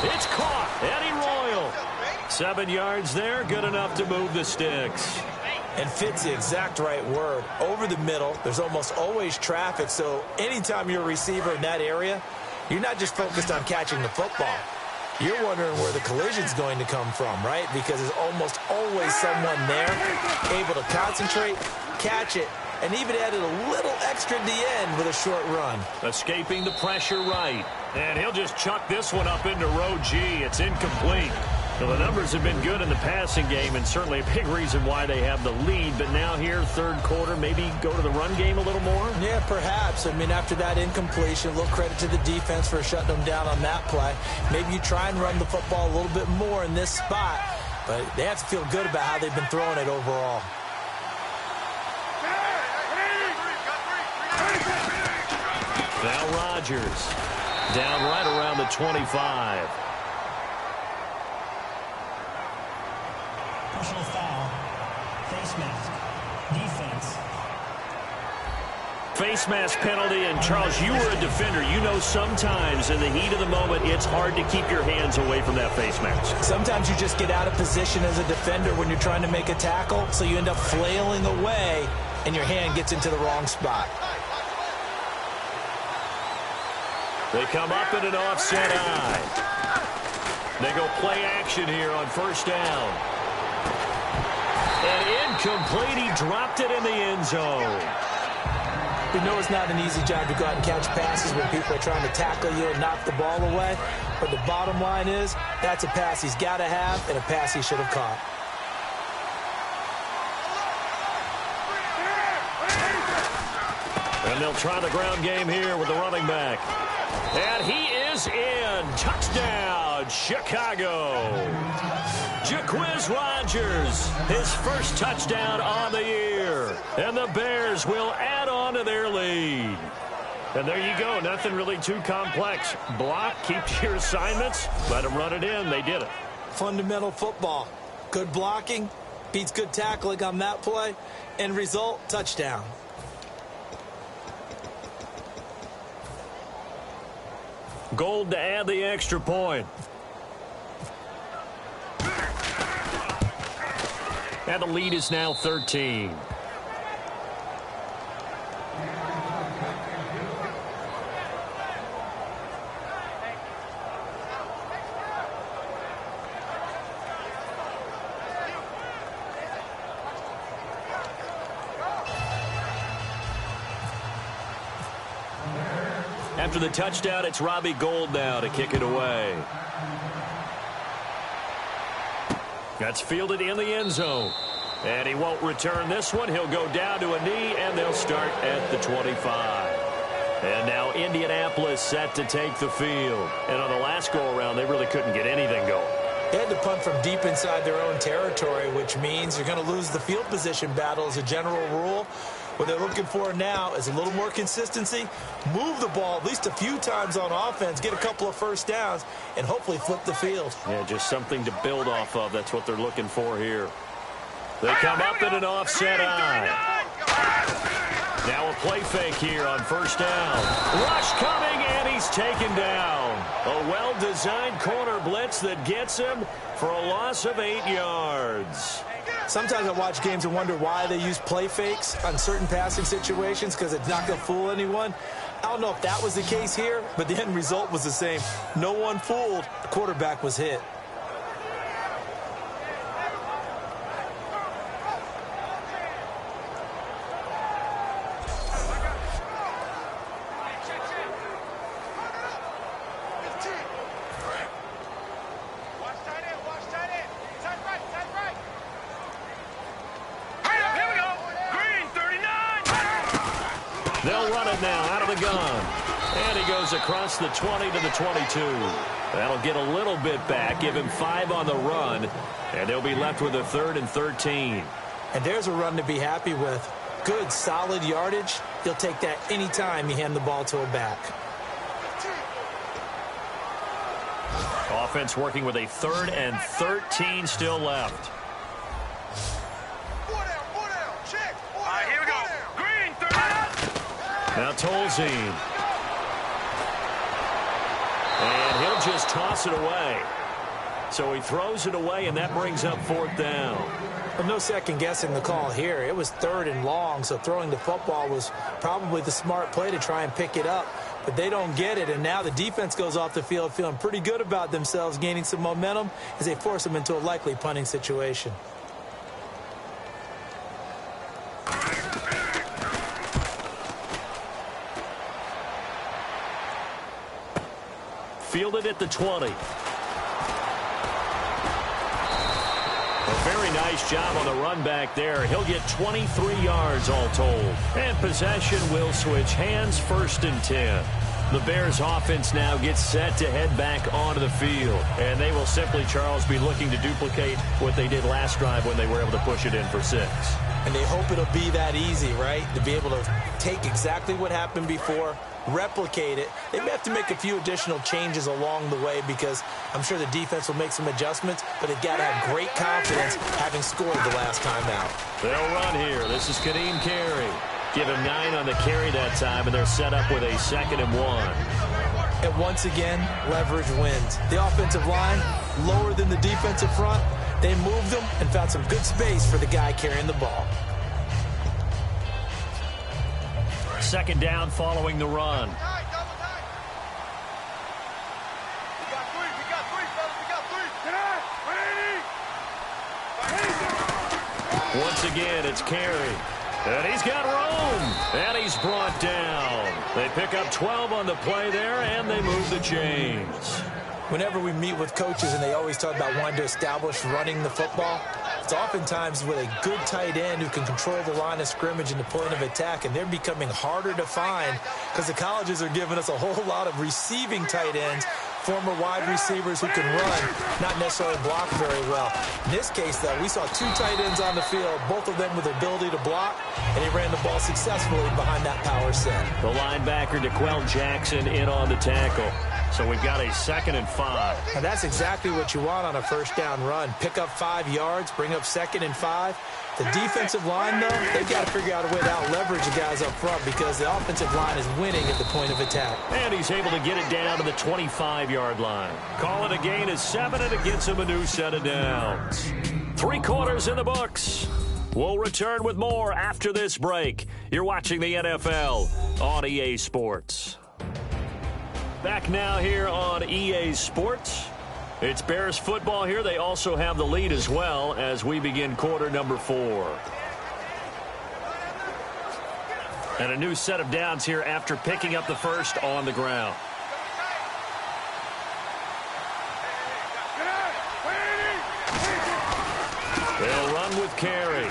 It's caught. Eddie Royal. 7 yards there, good enough to move the sticks. And fits the exact right word. Over the middle, there's almost always traffic, so anytime you're a receiver in that area, you're not just focused on catching the football. You're wondering where the collision's going to come from, right? Because there's almost always someone there able to concentrate, catch it, and even added a little extra at the end with a short run. Escaping the pressure right. And he'll just chuck this one up into row G. It's incomplete. Well, the numbers have been good in the passing game, and certainly a big reason why they have the lead. But now here, third quarter, maybe go to the run game a little more? Yeah, perhaps. I mean, after that incompletion, a little credit to the defense for shutting them down on that play. Maybe you try and run the football a little bit more in this spot. But they have to feel good about how they've been throwing it overall. Now Rodgers down right around the 25. Personal foul. Face mask. Defense. Face mask penalty, and Charles, you were a defender. You know sometimes in the heat of the moment, it's hard to keep your hands away from that face mask. Sometimes you just get out of position as a defender when you're trying to make a tackle, so you end up flailing away, and your hand gets into the wrong spot. They come up in an offset eye. They go play action here on first down. And incomplete. He dropped it in the end zone. We know it's not an easy job to go out and catch passes when people are trying to tackle you and knock the ball away. But the bottom line is, that's a pass he's got to have and a pass he should have caught. And they'll try the ground game here with the running back. And he is in. Touchdown, Chicago. Jacquizz Rodgers, his first touchdown on the year. And the Bears will add on to their lead. And there you go. Nothing really too complex. Block, keep to your assignments, let them run it in. They did it. Fundamental football. Good blocking, beats good tackling on that play. End result, touchdown. Gold to add the extra point. And the lead is now 13. After the touchdown, it's Robbie Gould now to kick it away. That's fielded in the end zone. And he won't return this one. He'll go down to a knee, and they'll start at the 25. And now Indianapolis set to take the field. And on the last go-around, they really couldn't get anything going. They had to punt from deep inside their own territory, which means you're going to lose the field position battle as a general rule. What they're looking for now is a little more consistency, move the ball at least a few times on offense, get a couple of first downs, and hopefully flip the field. Yeah, just something to build off of. That's what they're looking for here. They come up in an offset eye. Now a play fake here on first down. Rush coming, and he's taken down. A well-designed corner blitz that gets him for a loss of 8 yards. Sometimes I watch games and wonder why they use play fakes on certain passing situations, because it's not going to fool anyone. I don't know if that was the case here, but the end result was the same. No one fooled. The quarterback was hit. They'll run it now out of the gun. And he goes across the 20 to the 22. That'll get a little bit back, give him 5 on the run, and they'll be left with a 3rd and 13. And there's a run to be happy with. Good, solid yardage. He'll take that any time you hand the ball to a back. Offense working with a 3rd and 13 still left. Here we go. Green, 39. Now Tolzien. And he'll just toss it away. So he throws it away, and that brings up 4th down. Well, no second guessing the call here. It was 3rd and long, so throwing the football was probably the smart play to try and pick it up. But they don't get it, and now the defense goes off the field feeling pretty good about themselves, gaining some momentum as they force them into a likely punting situation. Fielded at the 20. A very nice job on the run back there. He'll get 23 yards all told. And possession will switch hands, 1st and 10. The Bears offense now gets set to head back onto the field. And they will simply, Charles, be looking to duplicate what they did last drive when they were able to push it in for 6. And they hope it'll be that easy, right? To be able to take exactly what happened before, replicate it. They may have to make a few additional changes along the way because I'm sure the defense will make some adjustments, but they've got to have great confidence having scored the last time out. They'll run here. This is Kadeem Carey. Give him 9 on the carry that time, and they're set up with a 2nd and 1. And once again, leverage wins. The offensive line, lower than the defensive front. They moved them and found some good space for the guy carrying the ball. 2nd down following the run. Once again, it's Carey. And he's got room. And he's brought down. They pick up 12 on the play there, and they move the chains. Whenever we meet with coaches and they always talk about wanting to establish running the football, it's oftentimes with a good tight end who can control the line of scrimmage and the point of attack, and they're becoming harder to find because the colleges are giving us a whole lot of receiving tight ends, former wide receivers who can run, not necessarily block very well. In this case, though, we saw 2 tight ends on the field, both of them with the ability to block, and he ran the ball successfully behind that power set. The linebacker, DeQuell Jackson, in on the tackle. So we've got a 2nd and 5. And that's exactly what you want on a 1st down run. Pick up 5 yards, bring up 2nd and 5. The defensive line, though, they've got to figure out a way to out-leverage the guys up front because the offensive line is winning at the point of attack. And he's able to get it down to the 25-yard line. Call it a gain of 7, and it gets him a new set of downs. 3 quarters in the books. We'll return with more after this break. You're watching the NFL on EA Sports. Back now here on EA Sports. It's Bears football here. They also have the lead as well as we begin quarter number 4. And a new set of downs here after picking up the first on the ground. They'll run with Carey.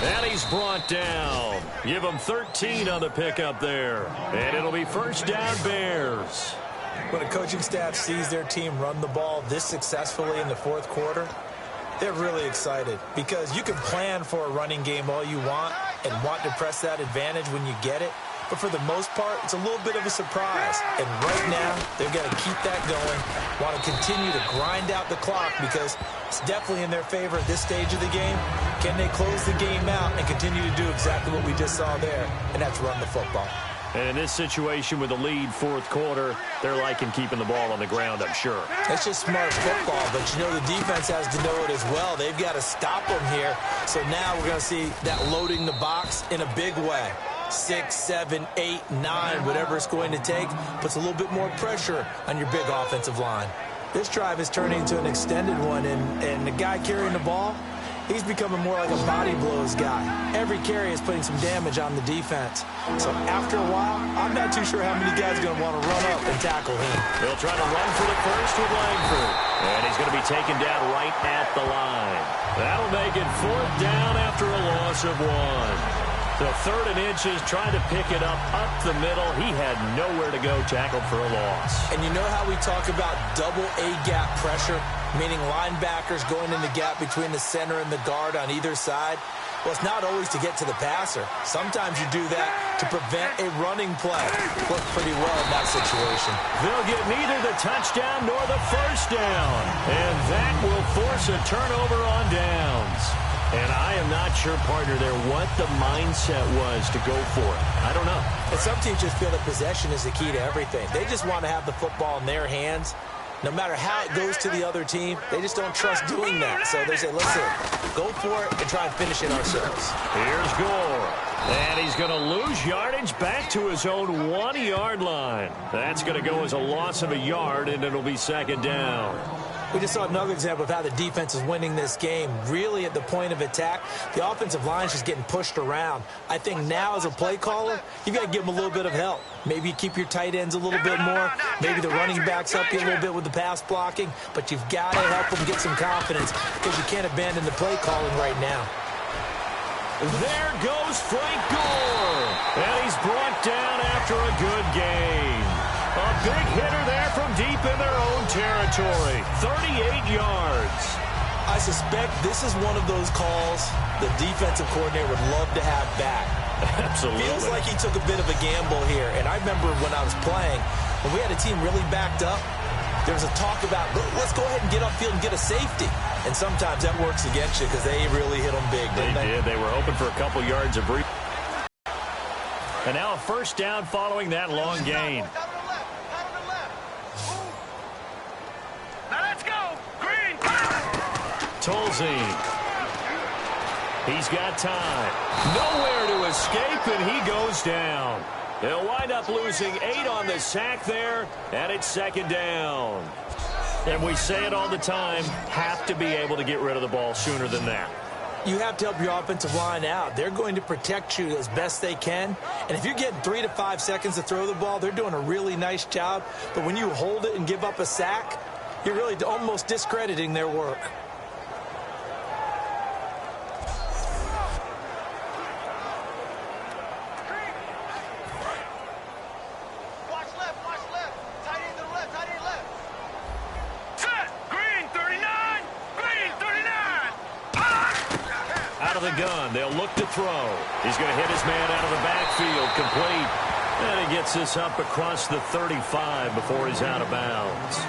And he's brought down. Give him 13 on the pickup there. And it'll be 1st down Bears. When a coaching staff sees their team run the ball this successfully in the 4th quarter, they're really excited because you can plan for a running game all you want and want to press that advantage when you get it. But for the most part, it's a little bit of a surprise. And right now, they've got to keep that going, want to continue to grind out the clock because it's definitely in their favor at this stage of the game. Can they close the game out and continue to do exactly what we just saw there, and that's run the football? And in this situation with the lead fourth quarter, they're liking keeping the ball on the ground, I'm sure. That's just smart football, but you know the defense has to know it as well. They've got to stop them here. So now we're going to see that loading the box in a big way. 6, 7, 8, 9, whatever it's going to take, puts a little bit more pressure on your big offensive line. This drive is turning into an extended one, and the guy carrying the ball, he's becoming more like a body blows guy. Every carry is putting some damage on the defense. So after a while, I'm not too sure how many guys are going to want to run up and tackle him. They'll try to run for the first with Langford. And he's going to be taken down right at the line. That'll make it fourth down after a loss of 1. So 3rd and inches, trying to pick it up the middle. He had nowhere to go, tackled for a loss. And you know how we talk about double A-gap pressure, meaning linebackers going in the gap between the center and the guard on either side? Well, it's not always to get to the passer. Sometimes you do that to prevent a running play. Worked pretty well in that situation. They'll get neither the touchdown nor the first down. And that will force a turnover on downs. And I am not sure, partner, there what the mindset was to go for it. I don't know. And some teams just feel that possession is the key to everything. They just want to have the football in their hands. No matter how it goes to the other team, they just don't trust doing that. So they say, listen, go for it and try and finish it ourselves. Here's Gore. And he's going to lose yardage back to his own 1-yard line. That's going to go as a loss of a yard, and it'll be second down. We just saw another example of how the defense is winning this game. Really at the point of attack, the offensive line is just getting pushed around. I think now as a play caller, you've got to give them a little bit of help. Maybe you keep your tight ends a little bit more. Maybe the running backs help you a little bit with the pass blocking. But you've got to help them get some confidence because you can't abandon the play calling right now. There goes Frank Gore. And he's brought down after a good game. A big hitter there from deep in their own territory. 38 yards. I suspect this is one of those calls the defensive coordinator would love to have back. Absolutely. Feels like he took a bit of a gamble here. And I remember when I was playing, when we had a team really backed up, there was a talk about, let's go ahead and get upfield and get a safety. And sometimes that works against you because they really hit them big, didn't they? They did. They were hoping for a couple yards of brief. And now a first down following that long gain. Tolzien. He's got time. Nowhere to escape, and he goes down. They'll wind up losing 8 on the sack there, and it's second down. And we say it all the time, have to be able to get rid of the ball sooner than that. You have to help your offensive line out. They're going to protect you as best they can. And if you're getting 3 to 5 seconds to throw the ball, they're doing a really nice job. But when you hold it and give up a sack, you're really almost discrediting their work. The gun. They'll look to throw. He's going to hit his man out of the backfield. Complete. And he gets this up across the 35 before he's out of bounds.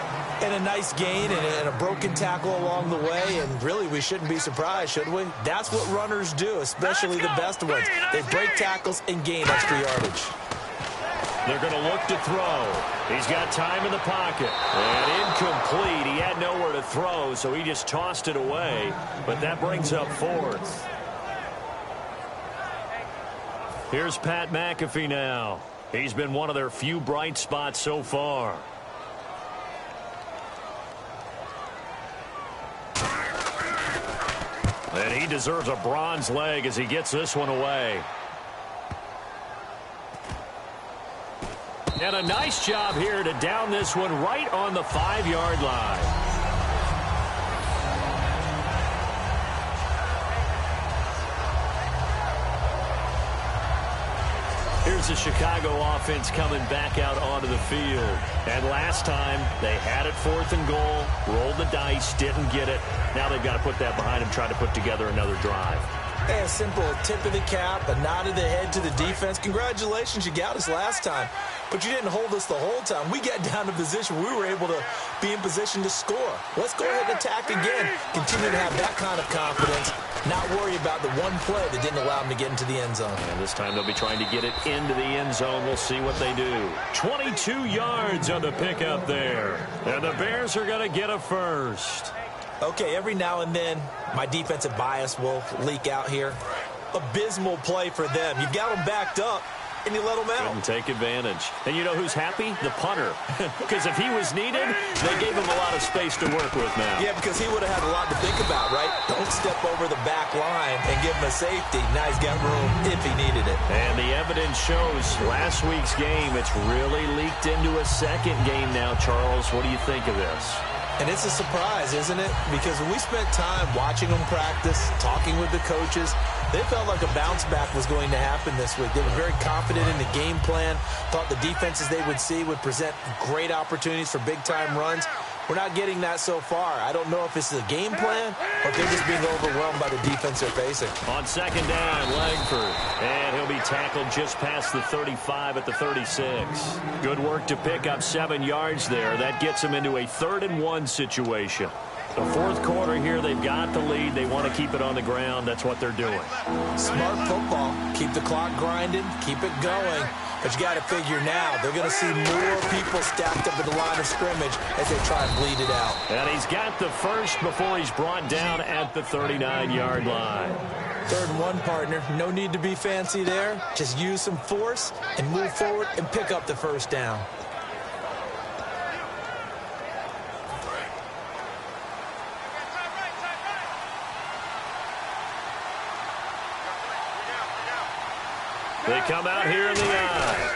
And a nice gain and a broken tackle along the way. And really, we shouldn't be surprised, should we? That's what runners do, especially the best ones. They break tackles and gain extra yardage. They're going to look to throw. He's got time in the pocket. And incomplete. He had nowhere to throw, so he just tossed it away. But that brings up fourth. Here's Pat McAfee now. He's been one of their few bright spots so far. And he deserves a bronze leg as he gets this one away. And a nice job here to down this one right on the 5-yard line. Here's the Chicago offense coming back out onto the field. And last time, they had it 4th and goal, rolled the dice, didn't get it. Now they've got to put that behind them, try to put together another drive. Hey, a simple tip of the cap, a nod of the head to the defense. Congratulations, you got us last time. But you didn't hold us the whole time. We got down to position where we were able to be in position to score. Let's go ahead and attack again. Continue to have that kind of confidence. not worry about the one play that didn't allow him to get into the end zone. And this time they'll be trying to get it into the end zone. We'll see what they do. 22 yards on the pickup there. And the Bears are going to get a first. Okay, every now and then, my defensive bias will leak out here. Abysmal play for them. You've got them backed up, and you let them out. Couldn't take advantage. And you know who's happy? The punter. Because if he was needed, they gave him a lot of space to work with now. Yeah, because he would have had a lot to think about, right? Don't step over the back line and give him a safety. Now he's got room if he needed it. And the evidence shows last week's game, it's really leaked into a second game now, Charles. What do you think of this? And it's a surprise, isn't it? Because when we spent time watching them practice, talking with the coaches, they felt like a bounce back was going to happen this week. They were very confident in the game plan, thought the defenses they would see would present great opportunities for big-time runs. We're not getting that so far. I don't know if this is a game plan or if they're just being overwhelmed by the defense they're facing. On second down, Langford. And he'll be tackled just past the 35 at the 36. Good work to pick up 7 yards there. That gets him into a 3rd-and-1 situation. The fourth quarter here, they've got the lead. They want to keep it on the ground. That's what they're doing. Smart football. Keep the clock grinding. Keep it going. But you got to figure now, they're going to see more people stacked up at the line of scrimmage as they try and bleed it out. And he's got the first before he's brought down at the 39-yard line. 3rd-and-1, partner. No need to be fancy there. Just use some force and move forward and pick up the first down. They come out here in the eye.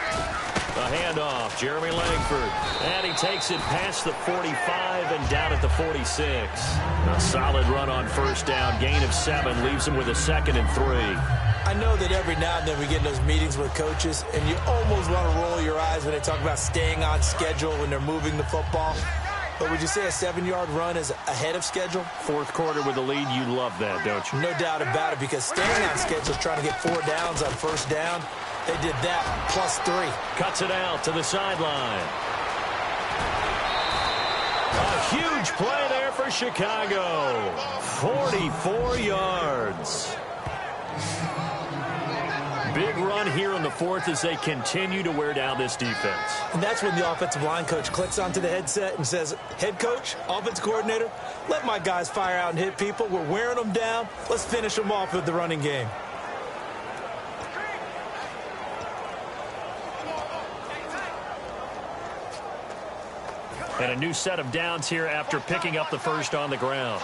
A handoff, Jeremy Langford. And he takes it past the 45 and down at the 46. A solid run on first down. Gain of 7 leaves him with a 2nd and 3. I know that every now and then we get in those meetings with coaches, and you almost want to roll your eyes when they talk about staying on schedule when they're moving the football. But would you say a 7-yard run is ahead of schedule? Fourth quarter with the lead, you love that, don't you? No doubt about it, because staying on schedule is trying to get 4 downs on first down. They did that, plus 3. Cuts it out to the sideline. A huge play there for Chicago. 44 yards. Big run here in the fourth as they continue to wear down this defense. And that's when the offensive line coach clicks onto the headset and says, head coach, offense coordinator, let my guys fire out and hit people. We're wearing them down. Let's finish them off with the running game. And a new set of downs here after picking up the first on the ground.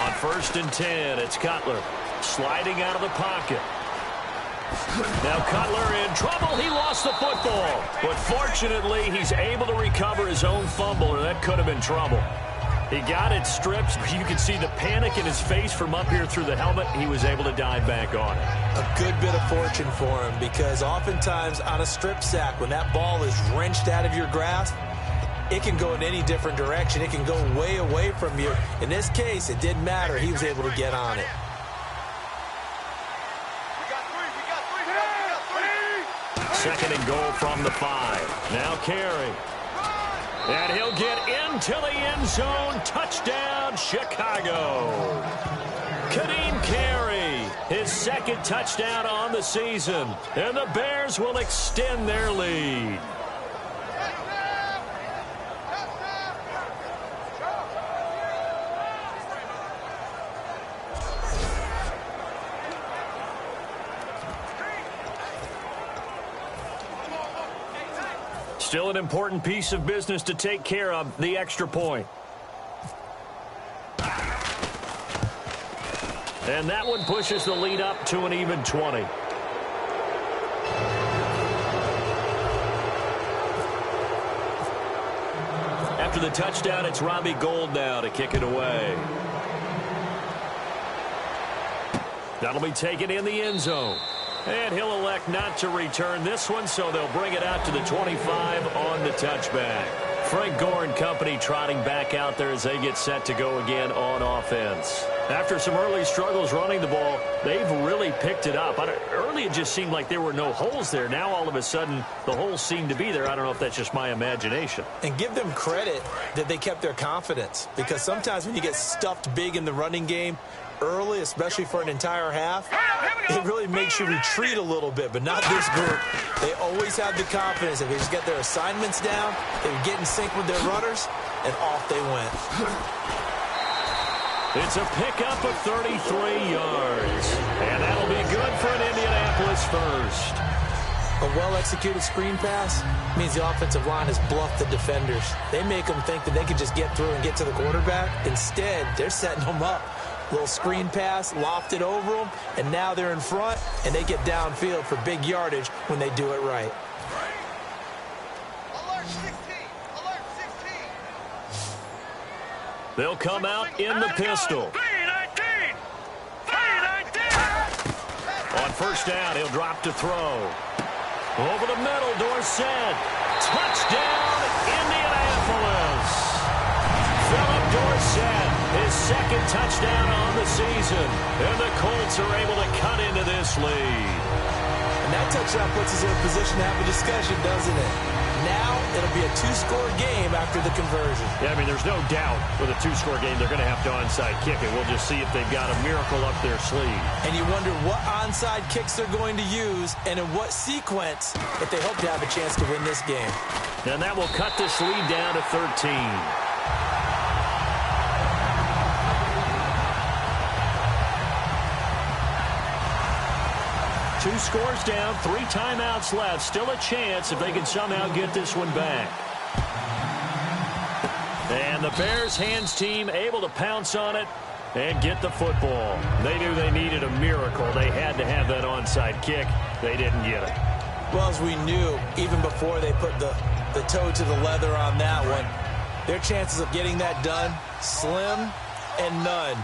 On 1st and 10, it's Cutler sliding out of the pocket. Now Cutler in trouble. He lost the football. But fortunately, he's able to recover his own fumble, or that could have been trouble. He got it stripped. You can see the panic in his face from up here through the helmet. He was able to dive back on it. A good bit of fortune for him, because oftentimes on a strip sack, when that ball is wrenched out of your grasp, it can go in any different direction. It can go way away from you. In this case, it didn't matter. He was able to get on it. Second and goal from the 5. Now Carey. And he'll get into the end zone. Touchdown, Chicago. Kadeem Carey, his 2nd touchdown on the season. And the Bears will extend their lead. Still an important piece of business to take care of, the extra point. And that one pushes the lead up to an even 20. After the touchdown, it's Robbie Gould now to kick it away. That'll be taken in the end zone. And he'll elect not to return this one, so they'll bring it out to the 25 on the touchback. Frank Gore and company trotting back out there as they get set to go again on offense. After some early struggles running the ball, they've really picked it up. Early it just seemed like there were no holes there. Now all of a sudden the holes seem to be there. I don't know if that's just my imagination. And give them credit that they kept their confidence, because sometimes when you get stuffed big in the running game early, especially for an entire half, it really makes you retreat a little bit, but not this group. They always have the confidence. If they just get their assignments down, they would get in sync with their runners, and off they went. It's a pickup of 33 yards, and that'll be good for an Indianapolis first. A well-executed screen pass means the offensive line has bluffed the defenders. They make them think that they can just get through and get to the quarterback. Instead, they're setting them up. Little screen pass, lofted over them, and now they're in front, and they get downfield for big yardage when they do it right. Alert 16! Alert 16! They'll come out in the pistol. 319! 319! On first down, he'll drop to throw. Over the middle, Dorsett. Touchdown, Indianapolis. Philip Dorsett, his second touchdown on the season. And the Colts are able to cut into this lead. And that touchdown puts us in a position to have a discussion, doesn't it? Now it'll be a two-score game after the conversion. Yeah, I mean, there's no doubt with a two-score game they're going to have to onside kick it. We'll just see if they've got a miracle up their sleeve. And you wonder what onside kicks they're going to use and in what sequence if they hope to have a chance to win this game. And that will cut this lead down to 13. Two scores down, 3 timeouts left. Still a chance if they can somehow get this one back. And the Bears hands team able to pounce on it and get the football. They knew they needed a miracle. They had to have that onside kick. They didn't get it. Well, as we knew, even before they put the toe to the leather on that one, their chances of getting that done, slim and none.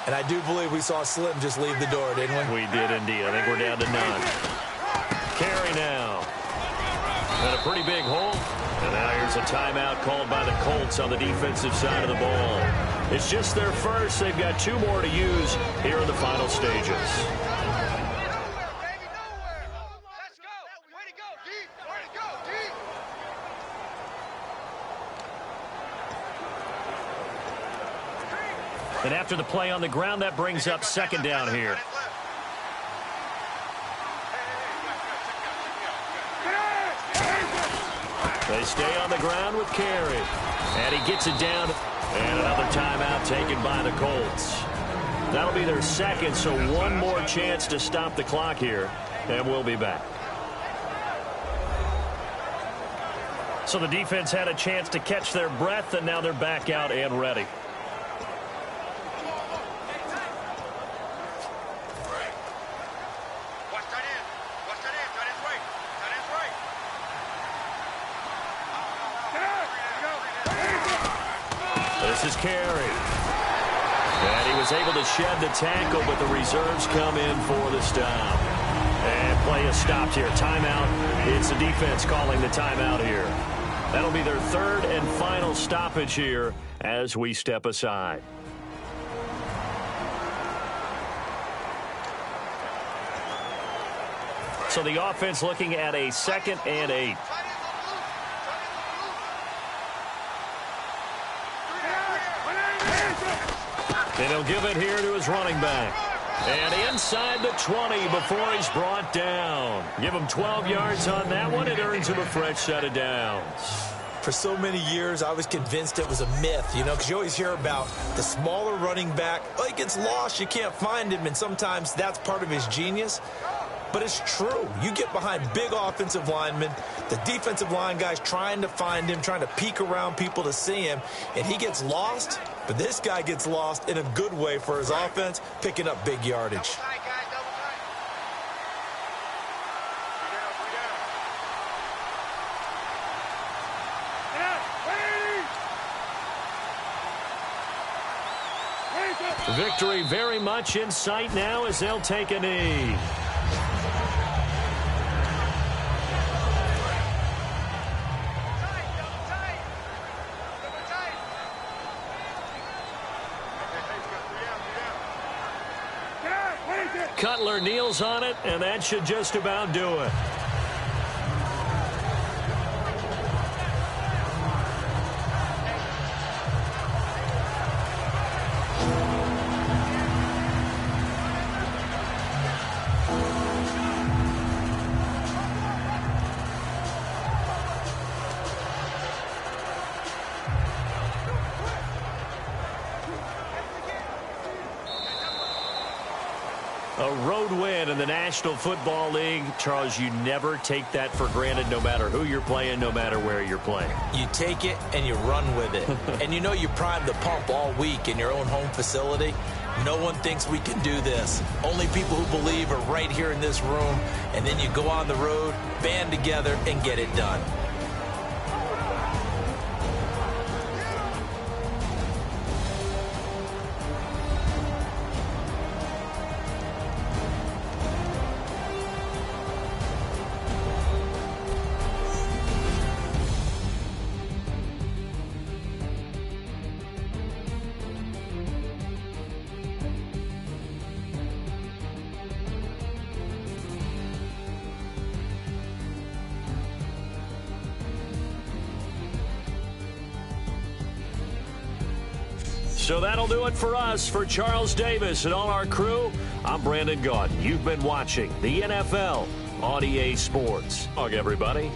And I do believe we saw Slim just leave the door, didn't we? We did indeed. I think we're down to none. Carry now. And a pretty big hole. And now here's a timeout called by the Colts on the defensive side of the ball. It's just their first. They've got 2 more to use here in the final stages. And after the play on the ground, that brings up second down here. They stay on the ground with Carey. And he gets it down. And another timeout taken by the Colts. That'll be their second, so one more chance to stop the clock here. And we'll be back. So the defense had a chance to catch their breath, and now they're back out and ready. This is Carey. And he was able to shed the tackle, but the reserves come in for the stop. And play is stopped here. Timeout. It's the defense calling the timeout here. That'll be their third and final stoppage here as we step aside. So the offense looking at a 2nd and 8. And he'll give it here to his running back. And inside the 20 before he's brought down. Give him 12 yards on that one. It earns him a fresh set of downs. For so many years, I was convinced it was a myth, you know, because you always hear about the smaller running back. Oh, he gets lost, you can't find him, and sometimes that's part of his genius. But it's true. You get behind big offensive linemen, the defensive line guys trying to find him, trying to peek around people to see him, and he gets lost. But this guy gets lost in a good way for his offense, picking up big yardage. Victory very much in sight now as they'll take a knee. Cutler kneels on it, and that should just about do it. A road win in the National Football League. Charles, you never take that for granted, no matter who you're playing, no matter where you're playing. You take it and you run with it. And you know you primed the pump all week in your own home facility. No one thinks we can do this. Only people who believe are right here in this room. And then you go on the road, band together, and get it done. So that'll do it for us. For Charles Davis and all our crew, I'm Brandon Gaudin. You've been watching the NFL on EA Sports. Everybody.